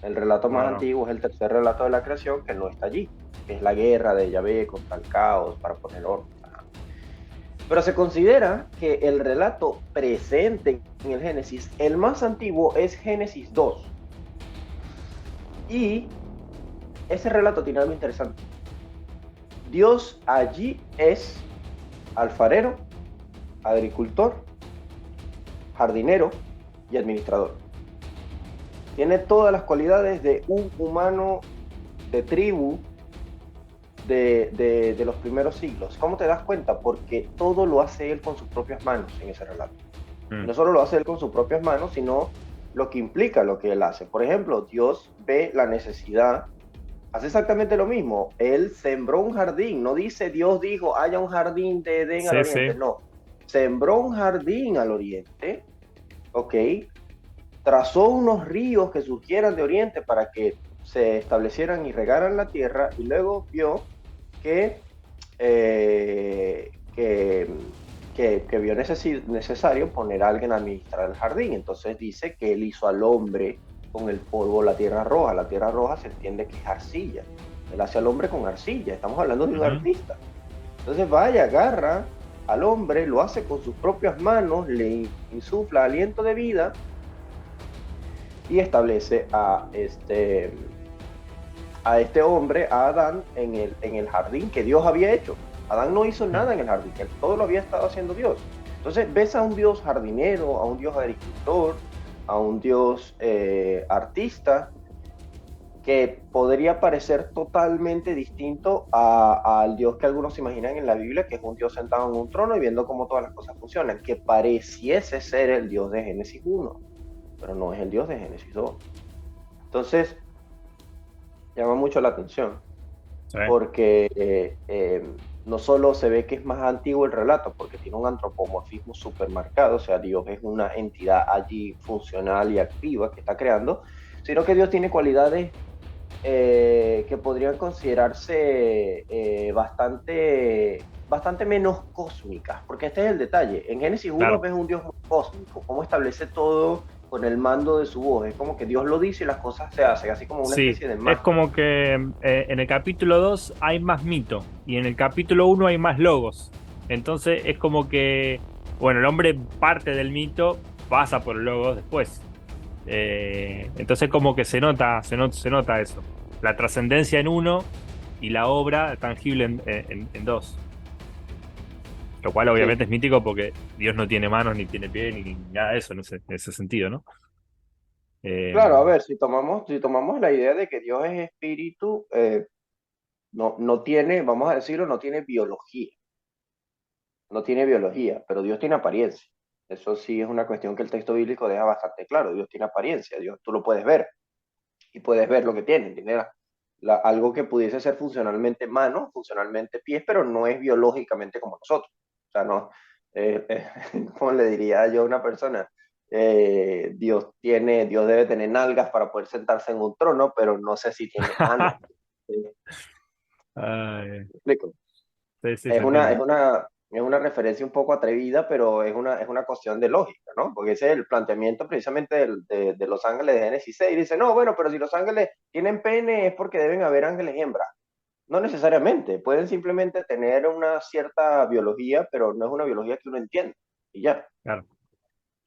El relato más antiguo es el tercer relato de la creación, que no está allí, que es la guerra de Yahvé contra el caos para poner orden. Pero se considera que el relato presente en el Génesis, el más antiguo, es Génesis 2. Y ese relato tiene algo interesante. Dios allí es alfarero, agricultor, jardinero y administrador. Tiene todas las cualidades de un humano de tribu de los primeros siglos. ¿Cómo te das cuenta? Porque todo lo hace él con sus propias manos en ese relato. No solo lo hace él con sus propias manos, sino lo que implica lo que él hace. Por ejemplo, Dios ve la necesidad, hace exactamente lo mismo. Él sembró un jardín, no dice Dios dijo haya un jardín de Edén al oriente, no. Sembró un jardín al oriente, ¿ok? Trazó unos ríos que surgieran de oriente para que se establecieran y regaran la tierra, y luego vio que vio necesario poner a alguien a administrar el jardín. Entonces dice que él hizo al hombre con el polvo la tierra roja. La tierra roja se entiende que es arcilla. Él hace al hombre con arcilla. Estamos hablando de un artista. Entonces vaya, agarra al hombre, lo hace con sus propias manos, le insufla aliento de vida y establece a este hombre, a Adán, en el jardín que Dios había hecho. Adán no hizo nada en el jardín, todo lo había estado haciendo Dios. Entonces ves a un Dios jardinero, a un Dios agricultor, a un Dios artista, que podría parecer totalmente distinto al Dios que algunos se imaginan en la Biblia, que es un Dios sentado en un trono y viendo cómo todas las cosas funcionan, que pareciese ser el Dios de Génesis 1, pero no es el Dios de Génesis 2. Entonces, llama mucho la atención, Sí, porque no solo se ve que es más antiguo el relato, porque tiene un antropomorfismo supermercado, o sea, Dios es una entidad allí funcional y activa que está creando, sino que Dios tiene cualidades que podrían considerarse bastante menos cósmicas, porque este es el detalle. En Génesis 1 claro. ves un Dios muy cósmico, cómo establece todo con el mando de su voz. Es como que Dios lo dice y las cosas se hacen, así como una Sí, especie de es magia. como que en el capítulo 2 hay más mito y en el capítulo uno hay más logos. Entonces es como que, bueno, el hombre parte del mito, pasa por logos después. Entonces como que se nota eso. La trascendencia en uno y la obra tangible en dos. Lo cual Sí, obviamente es mítico porque Dios no tiene manos, ni tiene pie, ni nada de eso en ese sentido, ¿no? Eh, claro, a ver, si tomamos la idea de que Dios es espíritu, no tiene, vamos a decirlo, no tiene biología, pero Dios tiene apariencia. Eso sí es una cuestión que el texto bíblico deja bastante claro. Dios tiene apariencia, Dios tú lo puedes ver y puedes ver lo que tiene, ¿entiendes? Algo que pudiese ser funcionalmente mano, funcionalmente pies, pero no es biológicamente como nosotros. O sea, no, ¿cómo le diría yo a una persona? Dios debe tener nalgas para poder sentarse en un trono, pero no sé si tiene ano. ¿Me ay, explico? sí, sí, se Es una, entiende. es una, es una referencia un poco atrevida, pero es una cuestión de lógica, ¿no? Porque ese es el planteamiento precisamente de los ángeles de Génesis 6. Dice, no, bueno, pero si los ángeles tienen pene es porque deben haber ángeles hembras. No necesariamente, pueden simplemente tener una cierta biología, pero no es una biología que uno entiende. Y ya. Claro,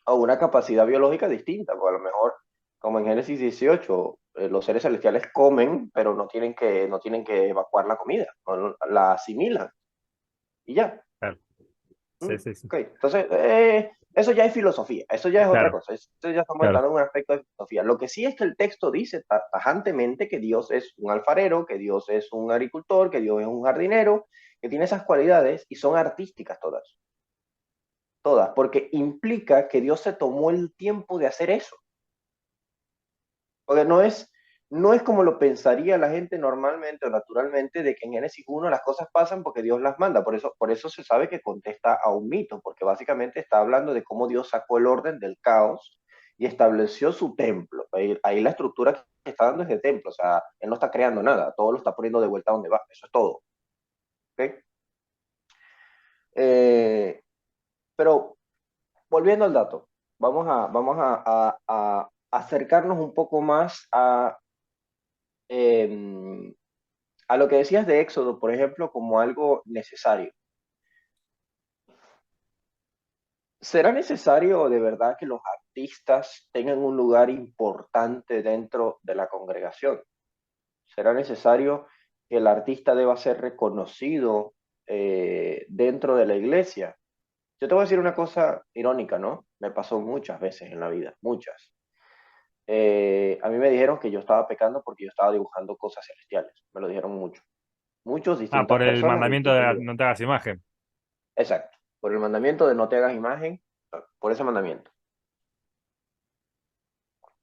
O una capacidad biológica distinta, porque a lo mejor, como en Génesis 18, los seres celestiales comen, pero no tienen que evacuar la comida, no, la asimilan. Y ya. claro. Sí, sí, sí. Ok, entonces, eso ya es filosofía, eso ya es otra Claro, cosa, eso ya estamos claro. entrando en un aspecto de filosofía. Lo que sí es que el texto dice tajantemente que Dios es un alfarero, que Dios es un agricultor, que Dios es un jardinero, que tiene esas cualidades y son artísticas todas, todas, porque implica que Dios se tomó el tiempo de hacer eso. Porque no es como lo pensaría la gente normalmente o naturalmente de que en Génesis 1 las cosas pasan porque Dios las manda. Por eso se sabe que contesta a un mito, porque básicamente está hablando de cómo Dios sacó el orden del caos y estableció su templo. Ahí la estructura que está dando es de templo, o sea, Él no está creando nada, todo lo está poniendo de vuelta donde va, eso es todo. ¿Ok? Eh, pero volviendo al dato, vamos a acercarnos un poco más eh, a lo que decías de Éxodo, por ejemplo, como algo necesario. ¿Será necesario de verdad que los artistas tengan un lugar importante dentro de la congregación? ¿Será necesario que el artista deba ser reconocido dentro de la iglesia? Yo te voy a decir una cosa irónica, ¿no? Me pasó muchas veces en la vida, muchas. A mí me dijeron que yo estaba pecando porque yo estaba dibujando cosas celestiales. Me lo dijeron mucho. Muchos, Ah, distintas por el personas de mandamiento distintos de lugares. no te hagas imagen. Exacto. Por el mandamiento de no te hagas imagen, por ese mandamiento.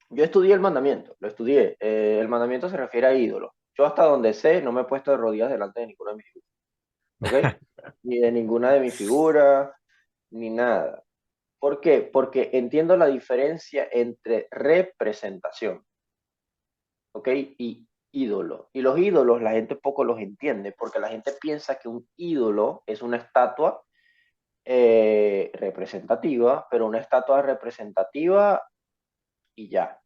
Yo estudié el mandamiento, lo estudié. El mandamiento se refiere a ídolos. Yo hasta donde sé, no me he puesto de rodillas delante de ninguna de mis figuras, ¿ok? Ni de ninguna de mis figuras, ni nada. ¿Por qué? Porque entiendo la diferencia entre representación, ¿ok? Y ídolo. Y los ídolos la gente poco los entiende, porque la gente piensa que un ídolo es una estatua representativa, pero una estatua representativa y ya.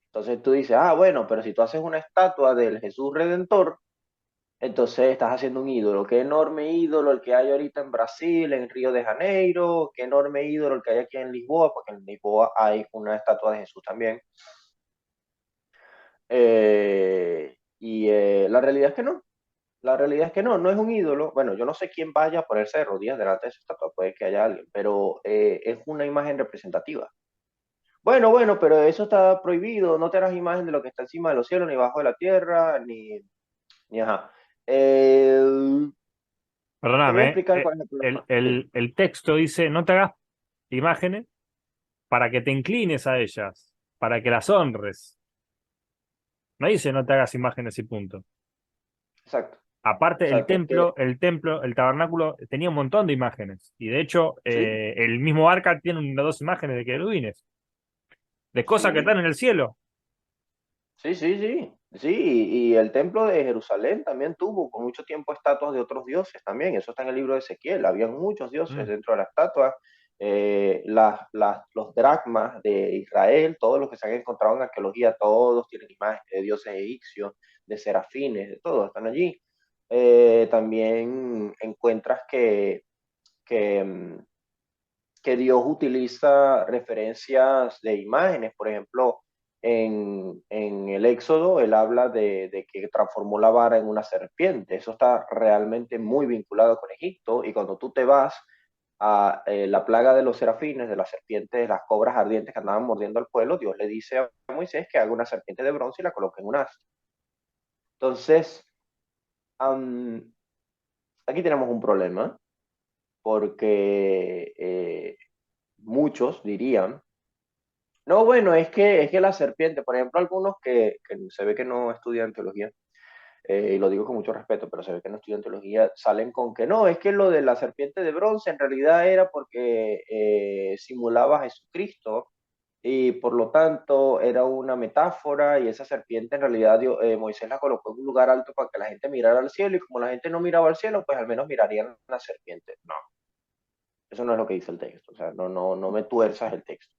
Entonces tú dices, ah, bueno, pero si tú haces una estatua del Jesús Redentor, entonces estás haciendo un ídolo. Qué enorme ídolo el que hay ahorita en Brasil, en Río de Janeiro, qué enorme ídolo el que hay aquí en Lisboa, porque en Lisboa hay una estatua de Jesús también. Y la realidad es que no. La realidad es que no es un ídolo. Bueno, yo no sé quién vaya a ponerse de rodillas delante de esa estatua, puede que haya alguien, pero es una imagen representativa. Bueno, pero eso está prohibido, no te harás imagen de lo que está encima de los cielos, ni bajo de la tierra, ni ajá. Eh, te voy a Perdóname, explicar cuál es el problema. Sí, el texto dice, no te hagas imágenes para que te inclines a ellas, para que las honres. No dice no te hagas imágenes y punto. exacto, Aparte, exacto. el tabernáculo tenía un montón de imágenes. Y de hecho, Sí, el mismo arca tiene unas dos imágenes de querubines, de cosas que están sí, en el cielo. sí, y el templo de Jerusalén también tuvo por mucho tiempo estatuas de otros dioses también, eso está en el libro de Ezequiel, habían muchos dioses Mm. dentro de las estatuas, los dracmas de Israel, todos los que se han encontrado en arqueología, todos tienen imágenes de dioses egipcios, de serafines, de todos están allí. También encuentras que, que Dios utiliza referencias de imágenes, por ejemplo, en el Éxodo, él habla de que transformó la vara en una serpiente. Eso está realmente muy vinculado con Egipto. Y cuando tú te vas a la plaga de los serafines, de las serpientes, de las cobras ardientes que andaban mordiendo al pueblo, Dios le dice a Moisés que haga una serpiente de bronce y la coloque en un asta. Entonces, um, aquí tenemos un problema porque muchos dirían, no, bueno, es que la serpiente, por ejemplo, algunos que se ve que no estudian teología, y lo digo con mucho respeto, pero se ve que no estudian teología, salen con que no, es que lo de la serpiente de bronce en realidad era porque simulaba a Jesucristo y por lo tanto era una metáfora y esa serpiente en realidad Moisés la colocó en un lugar alto para que la gente mirara al cielo y como la gente no miraba al cielo, pues al menos mirarían la serpiente. No, eso no es lo que dice el texto, o sea, no me tuerzas el texto.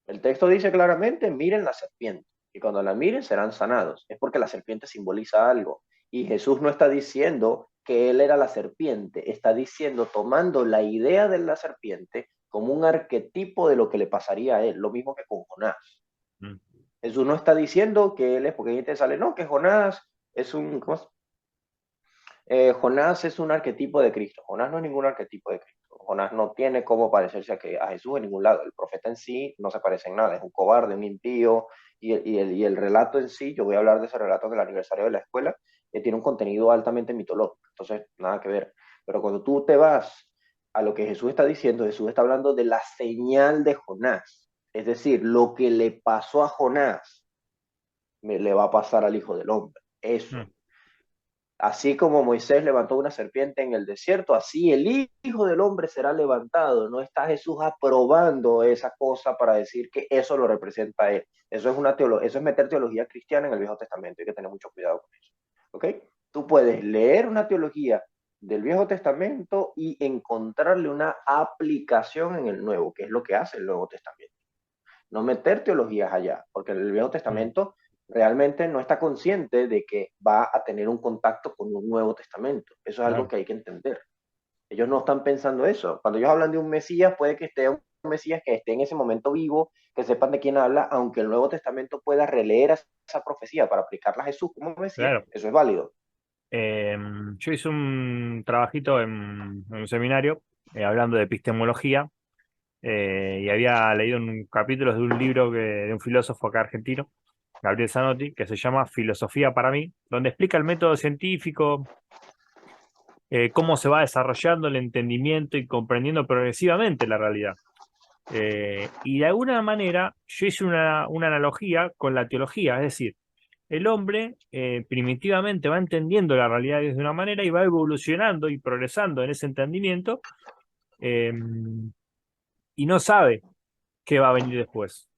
El texto dice claramente, miren la serpiente, y cuando la miren serán sanados. Es porque la serpiente simboliza algo. Y Jesús no está diciendo que él era la serpiente, está diciendo, tomando la idea de la serpiente como un arquetipo de lo que le pasaría a él, lo mismo que con Jonás. Mm. Jesús no está diciendo que él es, porque ahí te sale, no, que Jonás es un, ¿cómo es? Jonás es un arquetipo de Cristo. Jonás no es ningún arquetipo de Cristo. Jonás no tiene cómo parecerse a Jesús en ningún lado. El profeta en sí no se parece en nada. Es un cobarde, un impío. Y el relato en sí, yo voy a hablar de ese relato en el aniversario de la escuela, que tiene un contenido altamente mitológico. Entonces, nada que ver. Pero cuando tú te vas a lo que Jesús está diciendo, Jesús está hablando de la señal de Jonás. Es decir, lo que le pasó a Jonás le va a pasar al Hijo del Hombre. Eso. Mm. Así como Moisés levantó una serpiente en el desierto, así el Hijo del Hombre será levantado. No está Jesús aprobando esa cosa para decir que eso lo representa a él. Eso es meter teología cristiana en el Viejo Testamento. Hay que tener mucho cuidado con eso. ¿Ok? Tú puedes leer una teología del Viejo Testamento y encontrarle una aplicación en el Nuevo, que es lo que hace el Nuevo Testamento. No meter teologías allá, porque el Viejo Mm. Testamento realmente no está consciente de que va a tener un contacto con un Nuevo Testamento. Eso es algo Claro. que hay que entender. Ellos no están pensando eso. Cuando ellos hablan de un Mesías, puede que esté un Mesías que esté en ese momento vivo, que sepan de quién habla, aunque el Nuevo Testamento pueda releer esa profecía para aplicarla a Jesús como Mesías. Claro. Eso es válido. Eh, yo hice un trabajito en un seminario hablando de epistemología y había leído un capítulo de un libro de un filósofo acá argentino, Gabriel Zanotti, que se llama Filosofía para mí, donde explica el método científico, cómo se va desarrollando el entendimiento y comprendiendo progresivamente la realidad. Y de alguna manera yo hice una analogía con la teología, es decir, el hombre primitivamente va entendiendo la realidad de una manera y va evolucionando y progresando en ese entendimiento eh, y no sabe qué va a venir después.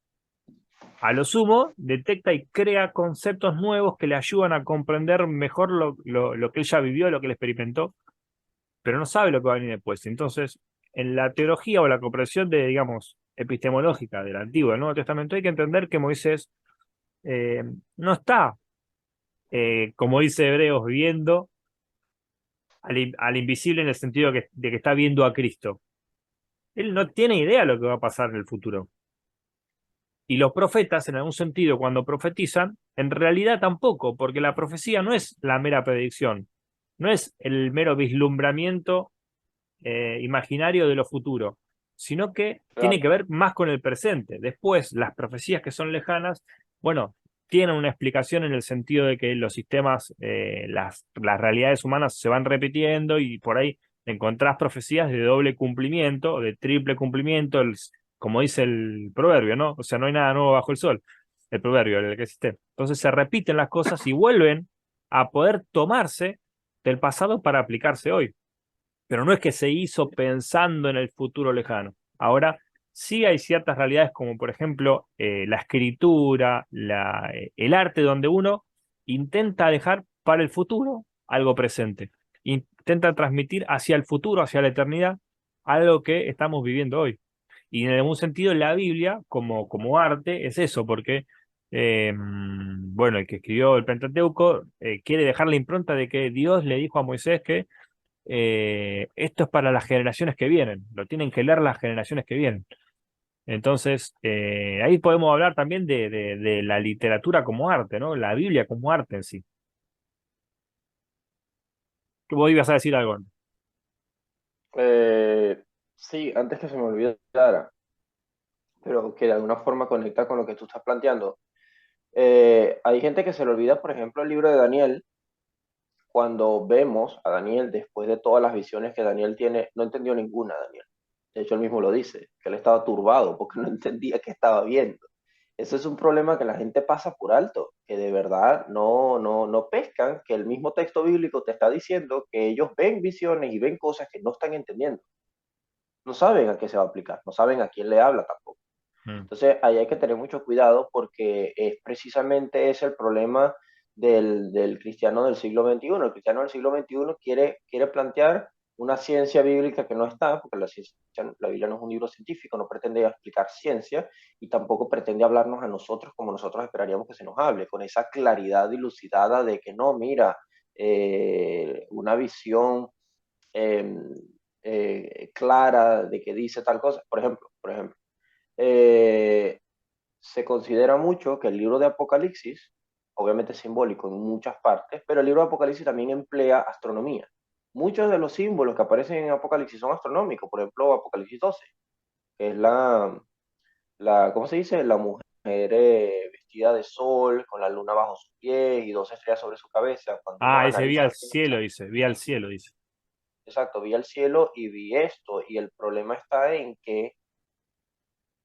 A lo sumo, detecta y crea conceptos nuevos que le ayudan a comprender mejor lo que él ya vivió, lo que él experimentó, pero no sabe lo que va a venir después. Entonces, en la teología o la comprensión de, digamos, epistemológica del Antiguo y del Nuevo Testamento, hay que entender que Moisés eh, no está, como dice Hebreos, viendo al invisible en el sentido de que está viendo a Cristo. Él no tiene idea de lo que va a pasar en el futuro. Y los profetas, en algún sentido, cuando profetizan, en realidad tampoco, porque la profecía no es la mera predicción, no es el mero vislumbramiento imaginario de lo futuro. sino que tiene Claro. que ver más con el presente. Después, las profecías que son lejanas, bueno, tienen una explicación en el sentido de que los sistemas, las realidades humanas se van repitiendo y por ahí encontrás profecías de doble cumplimiento o de triple cumplimiento, como dice el proverbio, ¿no? O sea, no hay nada nuevo bajo el sol, el proverbio, el que existe. Entonces se repiten las cosas y vuelven a poder tomarse del pasado para aplicarse hoy. Pero no es que se hizo pensando en el futuro lejano. Ahora sí hay ciertas realidades como por ejemplo la escritura, el arte donde uno intenta dejar para el futuro algo presente. Intenta transmitir hacia el futuro, hacia la eternidad, algo que estamos viviendo hoy. Y en algún sentido la Biblia como arte es eso, porque bueno, el que escribió el Pentateuco quiere dejar la impronta de que Dios le dijo a Moisés que esto es para las generaciones que vienen, lo tienen que leer las generaciones que vienen. Entonces, ahí podemos hablar también de la literatura como arte, ¿no? La Biblia como arte en sí. Que vos ibas a decir algo. Eh, sí, antes que se me olvidara, pero que de alguna forma conecta con lo que tú estás planteando. Hay gente que se le olvida, por ejemplo, el libro de Daniel, cuando vemos a Daniel después de todas las visiones que Daniel tiene, no entendió ninguna, Daniel. De hecho, él mismo lo dice, que él estaba turbado porque no entendía qué estaba viendo. Ese es un problema que la gente pasa por alto, que de verdad no pescan, que el mismo texto bíblico te está diciendo que ellos ven visiones y ven cosas que no están entendiendo. No saben a qué se va a aplicar, no saben a quién le habla tampoco. Mm. Entonces, ahí hay que tener mucho cuidado porque es precisamente ese el problema del cristiano del siglo XXI. El cristiano del siglo XXI quiere plantear una ciencia bíblica que no está, porque la Biblia no es un libro científico, no pretende explicar ciencia y tampoco pretende hablarnos a nosotros como nosotros esperaríamos que se nos hable, con esa claridad dilucidada de que no, mira, una visión eh, clara de que dice tal cosa. Por ejemplo, eh, se considera mucho que el libro de Apocalipsis, obviamente es simbólico en muchas partes, pero el libro de Apocalipsis también emplea astronomía. Muchos de los símbolos que aparecen en Apocalipsis son astronómicos, por ejemplo, Apocalipsis 12, que es ¿cómo se dice? La mujer vestida de sol, con la luna bajo sus pies y dos estrellas sobre su cabeza. Cuando uno Ah, ese vi analiza al la cielo, dice, vi al cielo, dice. exacto, vi al cielo y vi esto, y el problema está en que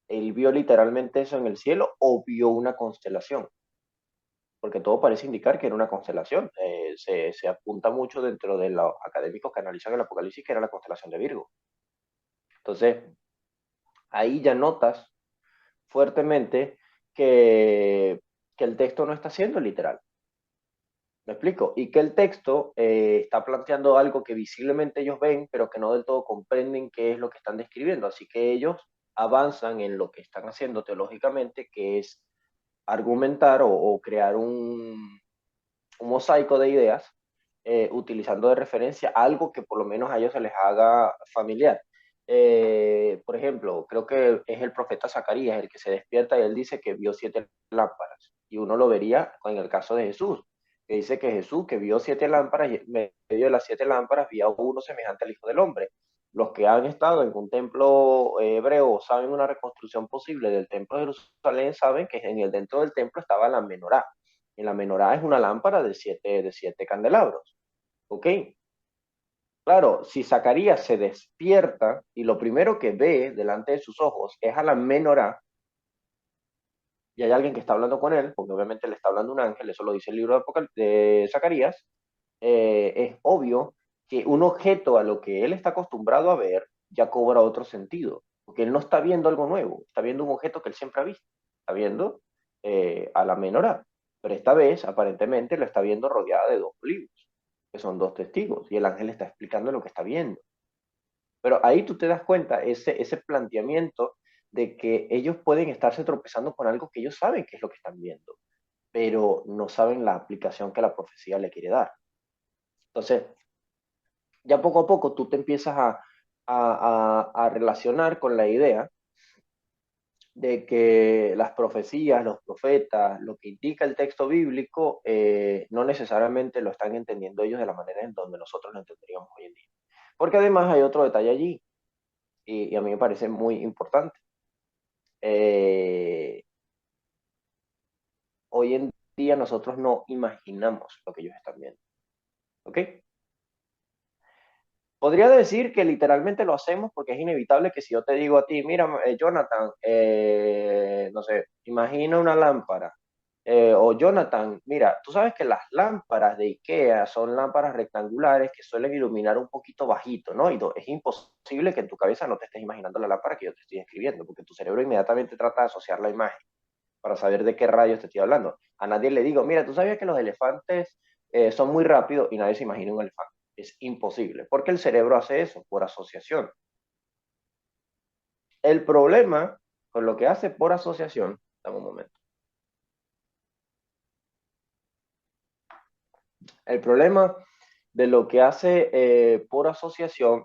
él vio literalmente eso en el cielo o vio una constelación, porque todo parece indicar que era una constelación. Se apunta mucho dentro de los académicos que analizan el Apocalipsis que era la constelación de Virgo. Entonces, ahí ya notas fuertemente que, que el texto no está siendo literal. ¿Me explico? Y que el texto está planteando algo que visiblemente ellos ven, pero que no del todo comprenden qué es lo que están describiendo. Así que ellos avanzan en lo que están haciendo teológicamente, que es argumentar o crear un mosaico de ideas utilizando de referencia algo que por lo menos a ellos se les haga familiar. Por ejemplo, creo que es el profeta Zacarías el que se despierta y él dice que vio 7 lámparas. Y uno lo vería en el caso de Jesús, que dice que Jesús, que vio 7 lámparas, y en medio de las 7 lámparas vio uno semejante al Hijo del Hombre. Los que han estado en un templo hebreo saben una reconstrucción posible del templo de Jerusalén, saben que dentro del templo estaba la menorá. En la menorá es una lámpara de siete candelabros. ¿Ok? Claro, si Zacarías se despierta y lo primero que ve delante de sus ojos es a la menorá, y hay alguien que está hablando con él, porque obviamente le está hablando un ángel, eso lo dice el libro de Zacarías, es obvio que un objeto a lo que él está acostumbrado a ver ya cobra otro sentido, porque él no está viendo algo nuevo, está viendo un objeto que él siempre ha visto, está viendo a la menorá, pero esta vez aparentemente lo está viendo rodeada de dos olivos, que son dos testigos, y el ángel está explicando lo que está viendo. Pero ahí tú te das cuenta, ese planteamiento de que ellos pueden estarse tropezando con algo que ellos saben que es lo que están viendo, pero no saben la aplicación que la profecía le quiere dar. Entonces, ya poco a poco tú te empiezas a relacionar con la idea de que las profecías, los profetas, lo que indica el texto bíblico, no necesariamente lo están entendiendo ellos de la manera en donde nosotros lo entenderíamos hoy en día. Porque además hay otro detalle allí. y a mí me parece muy importante. Eh, Hoy en día nosotros no imaginamos lo que ellos están viendo, ¿ok? Podría decir que literalmente lo hacemos porque es inevitable que si yo te digo a ti, mira, Jonathan, no sé, imagina una lámpara. O Jonathan, mira, tú sabes que las lámparas de IKEA son lámparas rectangulares que suelen iluminar un poquito bajito, ¿no? Es imposible que en tu cabeza no te estés imaginando la lámpara que yo te estoy escribiendo, porque tu cerebro inmediatamente trata de asociar la imagen para saber de qué rayos te estoy hablando. A nadie le digo, mira, tú sabías que los elefantes son muy rápidos y nadie se imagina un elefante. Es imposible, porque el cerebro hace eso por asociación. El problema con lo que hace por asociación, dame un momento. El problema de lo que hace por asociación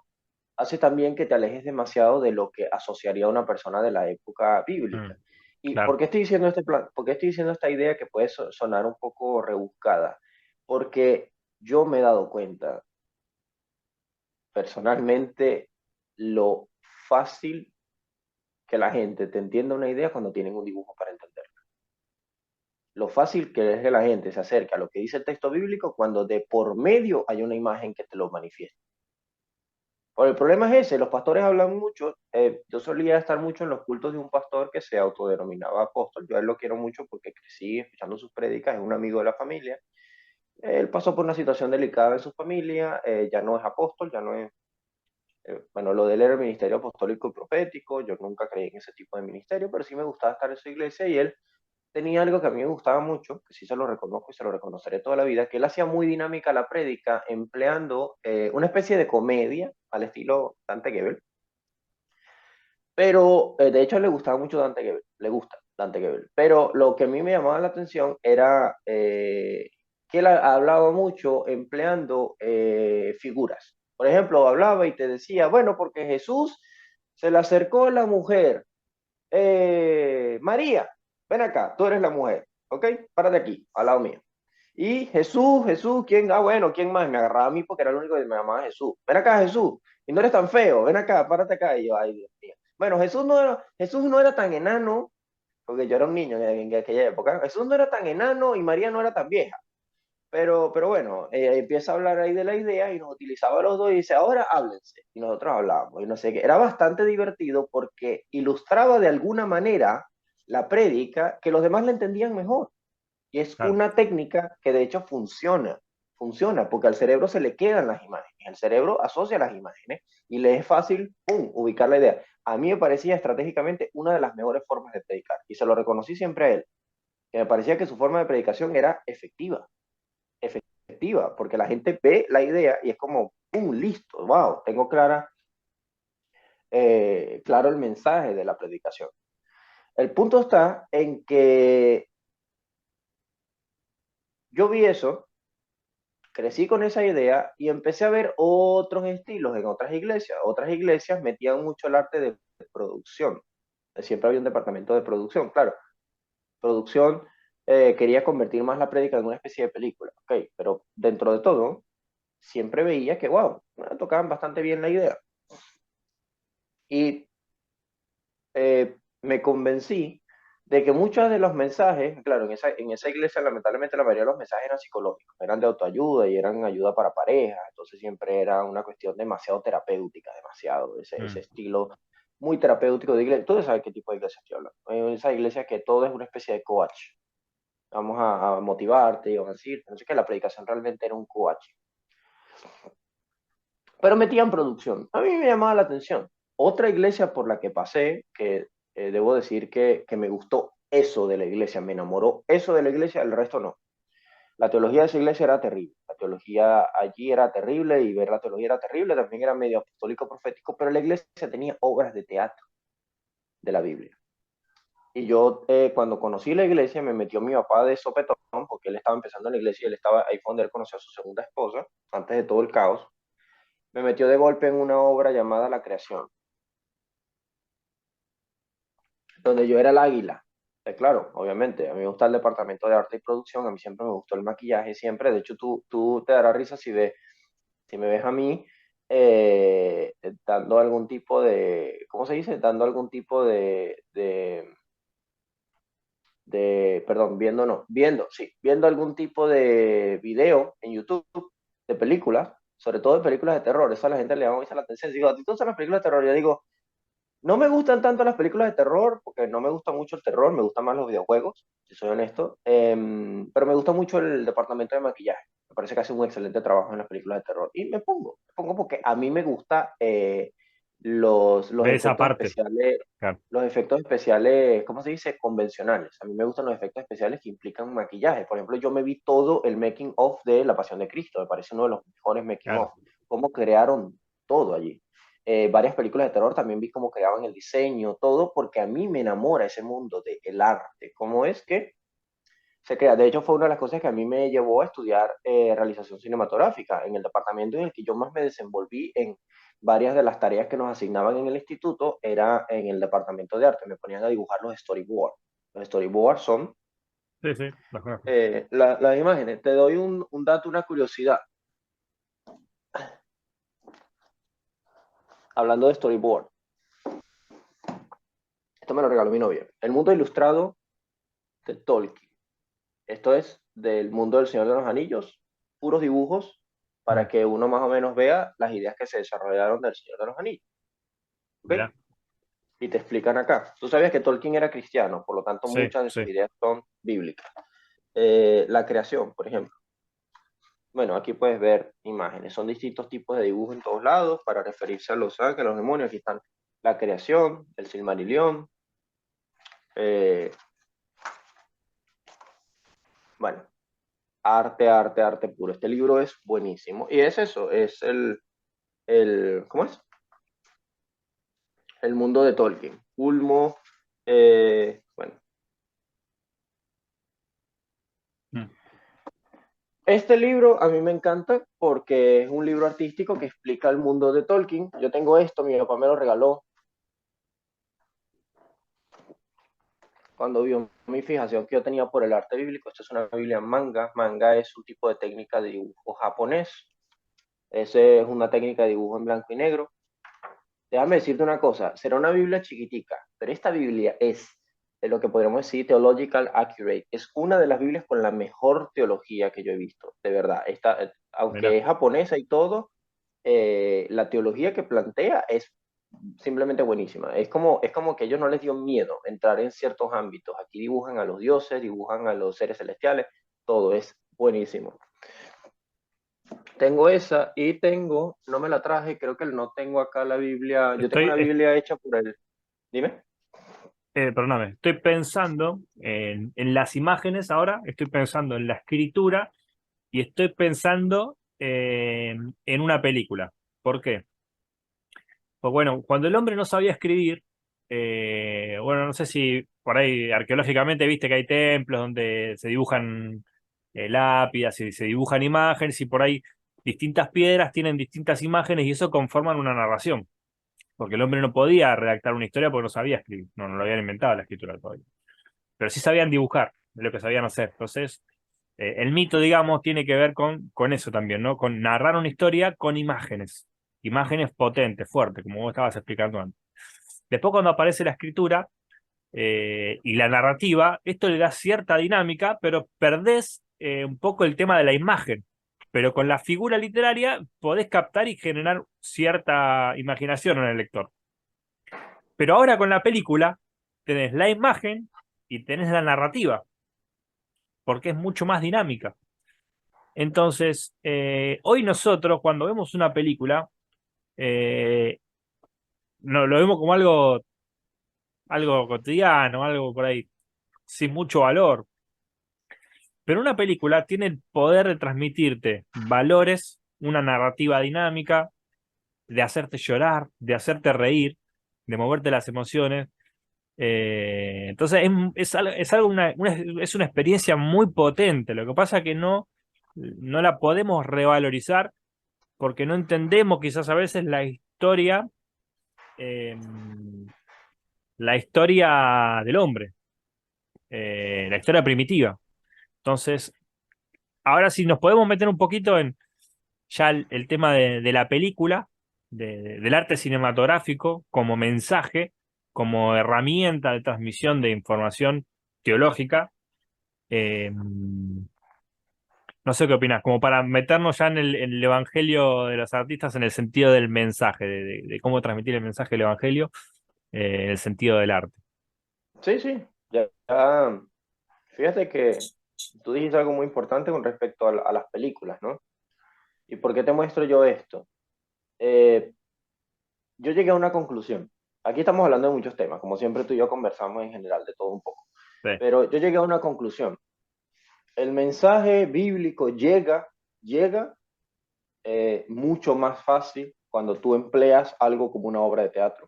hace también que te alejes demasiado de lo que asociaría una persona de la época Mm, bíblica. ¿Y por claro. qué estoy diciendo este plan? ¿Por qué estoy diciendo esta idea que puede sonar un poco rebuscada? Porque yo me he dado cuenta personalmente lo fácil que la gente te entienda una idea cuando tienen un dibujo para entenderla. Lo fácil que es que la gente se acerca a lo que dice el texto bíblico cuando de por medio hay una imagen que te lo manifiesta. Bueno, el problema es ese, los pastores hablan mucho, yo solía estar mucho en los cultos de un pastor que se autodenominaba apóstol, yo a él lo quiero mucho porque crecí escuchando sus prédicas, es un amigo de la familia, él pasó por una situación delicada en su familia, ya no es apóstol, ya no es, bueno, lo de él era el ministerio apostólico y profético, yo nunca creí en ese tipo de ministerio, pero sí me gustaba estar en su iglesia y él tenía algo que a mí me gustaba mucho, que sí se lo reconozco y se lo reconoceré toda la vida, que él hacía muy dinámica la prédica empleando una especie de comedia al estilo Dante Gebel, pero de hecho le gustaba mucho Dante Gebel, le gusta Dante Gebel, pero lo que a mí me llamaba la atención era que él hablaba mucho empleando figuras. Por ejemplo, hablaba y te decía, bueno, porque Jesús se le acercó la mujer María, ven acá, tú eres la mujer, ¿ok? Párate aquí, al lado mío. Y Jesús, Jesús, ¿quién? Ah, bueno, ¿quién más? Me agarraba a mí porque era el único que me llamaba Jesús. Ven acá, Jesús, y no eres tan feo, ven acá, párate acá. Y yo, ay, Dios mío. Bueno, Jesús no era tan enano, porque yo era un niño en aquella época. Jesús no era tan enano y María no era tan vieja. Pero bueno, empieza a hablar ahí de la idea y nos utilizaba los dos y dice, ahora háblense. Y nosotros hablábamos y no sé qué. Era bastante divertido porque ilustraba de alguna manera la prédica que los demás la entendían mejor. Y es Claro. una técnica que de hecho funciona porque al cerebro se le quedan las imágenes. El cerebro asocia las imágenes y le es fácil, ¡pum!, ubicar la idea. A mí me parecía estratégicamente una de las mejores formas de predicar y se lo reconocí siempre a él, que me parecía que su forma de predicación era efectiva, porque la gente ve la idea y es como, ¡pum!, listo, wow, tengo claro el mensaje de la predicación. El punto está en que yo vi eso, crecí con esa idea y empecé a ver otros estilos en otras iglesias. Otras iglesias metían mucho el arte de producción. Siempre había un departamento de producción, claro. Producción quería convertir más la prédica en una especie de película, ok, pero dentro de todo, siempre veía que, wow, tocaban bastante bien la idea. Y me convencí de que muchos de los mensajes, claro, en esa iglesia lamentablemente la mayoría de los mensajes eran psicológicos, eran de autoayuda y eran ayuda para parejas, entonces siempre era una cuestión demasiado terapéutica, demasiado, ese Mm, estilo muy terapéutico de iglesia. Tú sabes qué tipo de iglesia estoy hablando. En esa iglesia que todo es una especie de coach. Vamos a motivarte y vamos a decir, no sé qué, la predicación realmente era un coach. Pero metían producción. A mí me llamaba la atención. Otra iglesia por la que pasé, que debo decir que me gustó eso de la iglesia, me enamoró eso de la iglesia, el resto no. La teología de esa iglesia era terrible. La teología allí era terrible y ver la teología era terrible, también era medio apostólico profético, pero la iglesia tenía obras de teatro de la Biblia. Y yo cuando conocí la iglesia me metió mi papá de sopetón, porque él estaba empezando en la iglesia y él estaba ahí fue donde él conoció a su segunda esposa, antes de todo el caos. Me metió de golpe en una obra llamada La Creación, donde yo era el águila. Claro, obviamente, a mí me gusta el departamento de arte y producción, a mí siempre me gustó el maquillaje, siempre, de hecho tú te darás risa si me ves a mí, dando algún tipo de, ¿cómo se dice? Dando algún tipo perdón, viendo no, viendo, sí, viendo algún tipo de video en YouTube de películas, sobre todo de películas de terror. Eso a la gente le llama mucho la atención. Digo, ¿a ti te gustan las películas de terror? Yo digo, no me gustan tanto las películas de terror, porque no me gusta mucho el terror, me gustan más los videojuegos, si soy honesto. Pero me gusta mucho el departamento de maquillaje. Me parece que hace un excelente trabajo en las películas de terror. Y me pongo porque a mí me gusta los Ve esa efectos parte. especiales, Claro. ¿cómo se dice? Convencionales. A mí me gustan los efectos especiales que implican maquillaje. Por ejemplo, yo me vi todo el making of de La Pasión de Cristo, me parece uno de los mejores making Claro. of. Cómo crearon todo allí. Varias películas de terror también vi cómo creaban el diseño, todo, porque a mí me enamora ese mundo del arte, cómo es que se crea. De hecho, fue una de las cosas que a mí me llevó a estudiar realización cinematográfica, en el departamento en el que yo más me desenvolví en varias de las tareas que nos asignaban en el instituto, era en el departamento de arte, me ponían a dibujar los storyboards. Los storyboards son Sí, sí, los conozco. las imágenes. Te doy un dato, una curiosidad, hablando de storyboard. Esto me lo regaló mi novia. El mundo ilustrado de Tolkien. Esto es del mundo del Señor de los Anillos, puros dibujos para Mm, que uno más o menos vea las ideas que se desarrollaron del Señor de los Anillos. ¿Ok? mirá. Y te explican acá. Tú sabías que Tolkien era cristiano, por lo tanto Sí, muchas de sus sí. ideas son bíblicas. La creación, por ejemplo. Bueno, aquí puedes ver imágenes. Son distintos tipos de dibujos en todos lados para referirse a los ángeles, a los demonios. Aquí están la creación, el Silmarillion. eh, bueno, arte puro. Este libro es buenísimo. Y es eso, es ¿cómo es? El mundo de Tolkien. Ulmo, bueno. Mm. Este libro a mí me encanta porque es un libro artístico que explica el mundo de Tolkien. Yo tengo esto, mi papá me lo regaló cuando vio mi fijación que yo tenía por el arte bíblico. Esto es una Biblia en manga. Manga es un tipo de técnica de dibujo japonés. Ese es una técnica de dibujo en blanco y negro. Déjame decirte una cosa, será una Biblia chiquitica, pero esta Biblia es de lo que podríamos decir theological accurate. Es una de las Biblias con la mejor teología que yo he visto, de verdad. Aunque Mirá. es japonesa y todo, la teología que plantea es simplemente buenísima. Es como que a ellos no les dio miedo entrar en ciertos ámbitos. Aquí dibujan a los dioses, dibujan a los seres celestiales, todo es buenísimo. Tengo esa y tengo, no me la traje, creo que no tengo acá la Biblia. Yo tengo Estoy, una Biblia hecha por el. Dime. perdóname, estoy pensando en las imágenes ahora, estoy pensando en la escritura y estoy pensando en una película. ¿Por qué? Pues bueno, cuando el hombre no sabía escribir, bueno, no sé si por ahí arqueológicamente viste que hay templos donde se dibujan lápidas y se dibujan imágenes y por ahí distintas piedras tienen distintas imágenes y eso conforman una narración, porque el hombre no podía redactar una historia porque no sabía escribir, no lo habían inventado la escritura todavía, pero sí sabían dibujar, de lo que sabían hacer. Entonces, el mito, digamos, tiene que ver con eso también, ¿no? Con narrar una historia con imágenes, imágenes potentes, fuertes, como vos estabas explicando antes. Después, cuando aparece la escritura y la narrativa, esto le da cierta dinámica, pero perdés un poco el tema de la imagen. Pero con la figura literaria podés captar y generar cierta imaginación en el lector. Pero ahora con la película tenés la imagen y tenés la narrativa, porque es mucho más dinámica. Entonces, hoy nosotros cuando vemos una película, eh, no, lo vemos como algo cotidiano, algo por ahí, sin mucho valor. Pero una película tiene el poder de transmitirte valores, una narrativa dinámica, de hacerte llorar, de hacerte reír, de moverte las emociones. Entonces es algo es una experiencia muy potente. Lo que pasa es que no la podemos revalorizar porque no entendemos quizás a veces eh, la historia del hombre, la historia primitiva. Entonces, ahora sí nos podemos meter un poquito en ya el tema de la película. del arte cinematográfico como mensaje, como herramienta de transmisión de información teológica. Eh, no sé qué opinas, como para meternos ya en el evangelio de los artistas en el sentido del mensaje, de cómo transmitir el mensaje del evangelio en el sentido del arte. Sí, sí, ya, fíjate que tú dijiste algo muy importante con respecto a las películas, ¿no? ¿Y por qué te muestro yo esto? Eh, yo llegué a una conclusión. Aquí estamos hablando de muchos temas, como siempre tú y yo conversamos en general de todo un poco. Sí, Pero yo llegué a una conclusión. El mensaje bíblico llega mucho más fácil cuando tú empleas algo como una obra de teatro,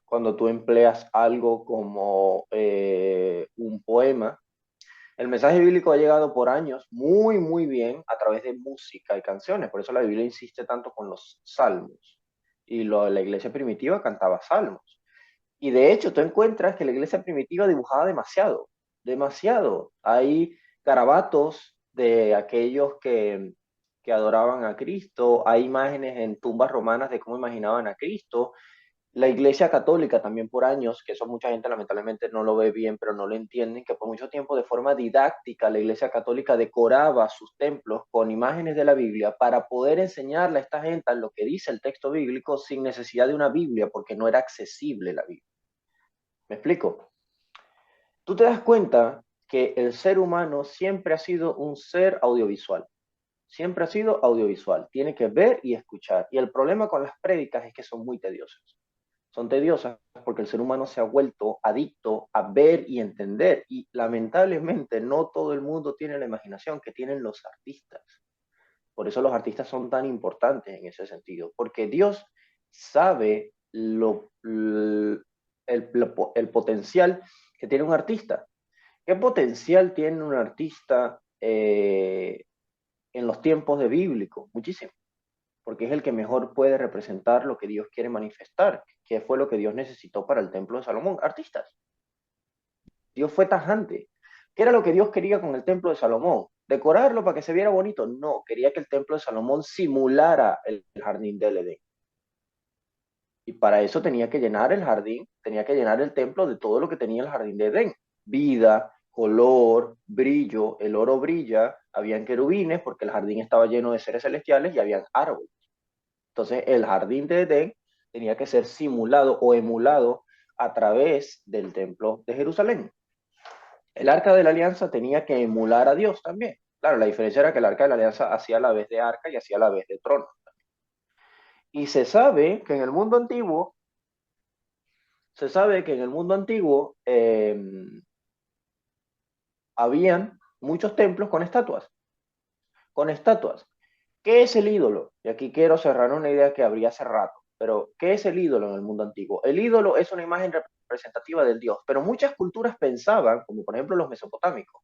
cuando tú empleas algo como un poema. El mensaje bíblico ha llegado por años muy, muy bien a través de música y canciones. Por eso la Biblia insiste tanto con los salmos. Y la iglesia primitiva cantaba salmos. Y de hecho, tú encuentras que la iglesia primitiva dibujaba demasiado, demasiado. Hay garabatos de aquellos que adoraban a Cristo, hay imágenes en tumbas romanas de cómo imaginaban a Cristo. La Iglesia Católica también por años, que eso mucha gente lamentablemente no lo ve bien, pero no lo entienden, que por mucho tiempo de forma didáctica la Iglesia Católica decoraba sus templos con imágenes de la Biblia para poder enseñarle a esta gente lo que dice el texto bíblico sin necesidad de una Biblia, porque no era accesible la Biblia. ¿Me explico? Tú te das cuenta que el ser humano siempre ha sido un ser audiovisual. Siempre ha sido audiovisual. Tiene que ver y escuchar. Y el problema con las prédicas es que son muy tediosas. Son tediosas porque el ser humano se ha vuelto adicto a ver y entender. Y lamentablemente no todo el mundo tiene la imaginación que tienen los artistas. Por eso los artistas son tan importantes en ese sentido. Porque Dios sabe el potencial que tiene un artista. ¿Qué potencial tiene un artista en los tiempos de bíblico? Muchísimo, porque es el que mejor puede representar lo que Dios quiere manifestar, que fue lo que Dios necesitó para el templo de Salomón. Artistas. Dios fue tajante. ¿Qué era lo que Dios quería con el templo de Salomón? ¿Decorarlo para que se viera bonito? No, quería que el templo de Salomón simulara el jardín del Edén. Y para eso tenía que llenar el jardín, tenía que llenar el templo de todo lo que tenía el jardín de Edén. Vida, color, brillo, el oro brilla, habían querubines porque el jardín estaba lleno de seres celestiales y habían árboles. Entonces, el jardín de Edén tenía que ser simulado o emulado a través del templo de Jerusalén. El arca de la alianza tenía que emular a Dios también. Claro, la diferencia era que el arca de la alianza hacía la vez de arca y hacía la vez de trono. Y se sabe que en el mundo antiguo habían muchos templos con estatuas. Con estatuas. ¿Qué es el ídolo? Y aquí quiero cerrar una idea que habría hace rato. Pero, ¿qué es el ídolo en el mundo antiguo? El ídolo es una imagen representativa del Dios, pero muchas culturas pensaban, como por ejemplo los mesopotámicos,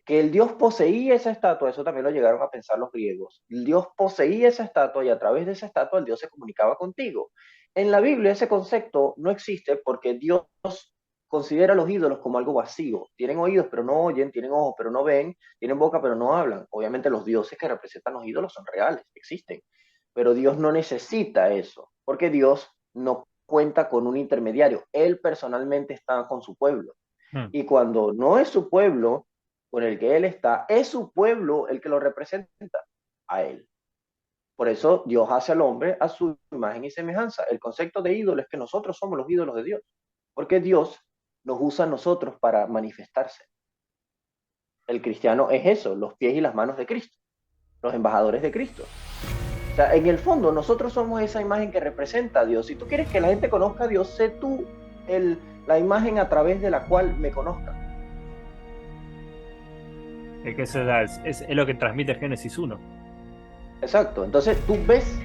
que el Dios poseía esa estatua, eso también lo llegaron a pensar los griegos. El Dios poseía esa estatua y a través de esa estatua el Dios se comunicaba contigo. En la Biblia ese concepto no existe porque Dios considera a los ídolos como algo vacío. Tienen oídos pero no oyen, tienen ojos pero no ven, tienen boca pero no hablan. Obviamente los dioses que representan los ídolos son reales, existen. Pero Dios no necesita eso, porque Dios no cuenta con un intermediario. Él personalmente está con su pueblo. Hmm. Y cuando no es su pueblo con el que Él está, es su pueblo el que lo representa a Él. Por eso Dios hace al hombre a su imagen y semejanza. El concepto de ídolo es que nosotros somos los ídolos de Dios, porque Dios nos usa a nosotros para manifestarse. El cristiano es eso, los pies y las manos de Cristo, los embajadores de Cristo. O sea, en el fondo nosotros somos esa imagen que representa a Dios. Si tú quieres que la gente conozca a Dios, sé tú la imagen a través de la cual me conozca. Es que es lo que transmite Génesis 1. Exacto. Entonces tú ves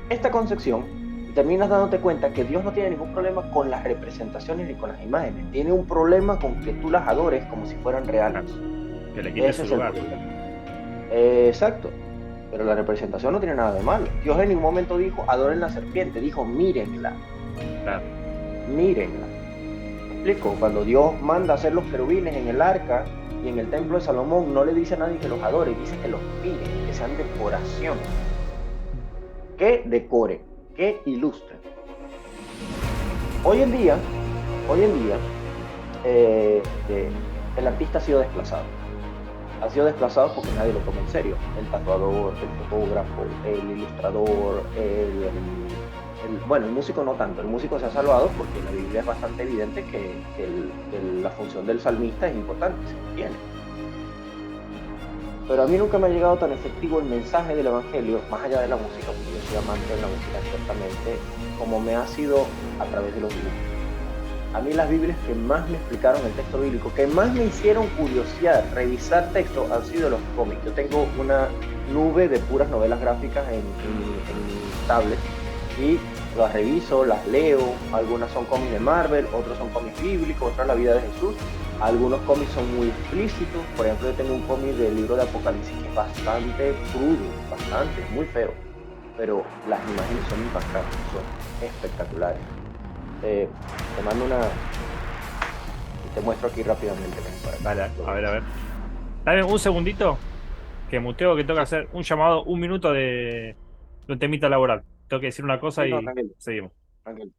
esta concepción y terminas dándote cuenta que Dios no tiene ningún problema con las representaciones ni con las imágenes. Tiene un problema con que tú las adores como si fueran reales. Que le quite Ese su es lugar. el problema. Exacto. Pero la representación no tiene nada de malo. Dios en ningún momento dijo, adoren la serpiente. Dijo, mírenla. Claro. Mírenla. ¿Me explico? Cuando Dios manda hacer los querubines en el arca y en el templo de Salomón, no le dice a nadie que los adore, dice que los miren, que sean decoración. Que decoren. que ilustren. Hoy en día, hoy en día, eh, eh, el artista ha sido desplazado. Ha sido desplazado porque nadie lo toma en serio. El tatuador, el fotógrafo, el ilustrador, bueno, el músico no tanto. El músico se ha salvado porque en la Biblia es bastante evidente que la función del salmista es importante, se mantiene. Pero a mí nunca me ha llegado tan efectivo el mensaje del Evangelio, más allá de la música, porque yo soy amante de la música ciertamente, como me ha sido a través de los dibujos. A mí las Biblias que más me explicaron el texto bíblico, que más me hicieron curiosear, revisar texto, han sido los cómics. Yo tengo una nube de puras novelas gráficas en mi tablet y las reviso, las leo. Algunas son cómics de Marvel, otros son cómics bíblicos, otras la vida de Jesús. Algunos cómics son muy explícitos. Por ejemplo, yo tengo un cómic del libro de Apocalipsis que es bastante crudo, bastante, muy feo. Pero las imágenes son impactantes, son espectaculares. Te mando una y te muestro aquí rápidamente. Vale, a ver, a ver. Dame un segundito que muteo, que tengo que hacer un llamado, un minuto de un temita laboral. Tengo que decir una cosa Sí, no, y tranquilo, seguimos. tranquilo.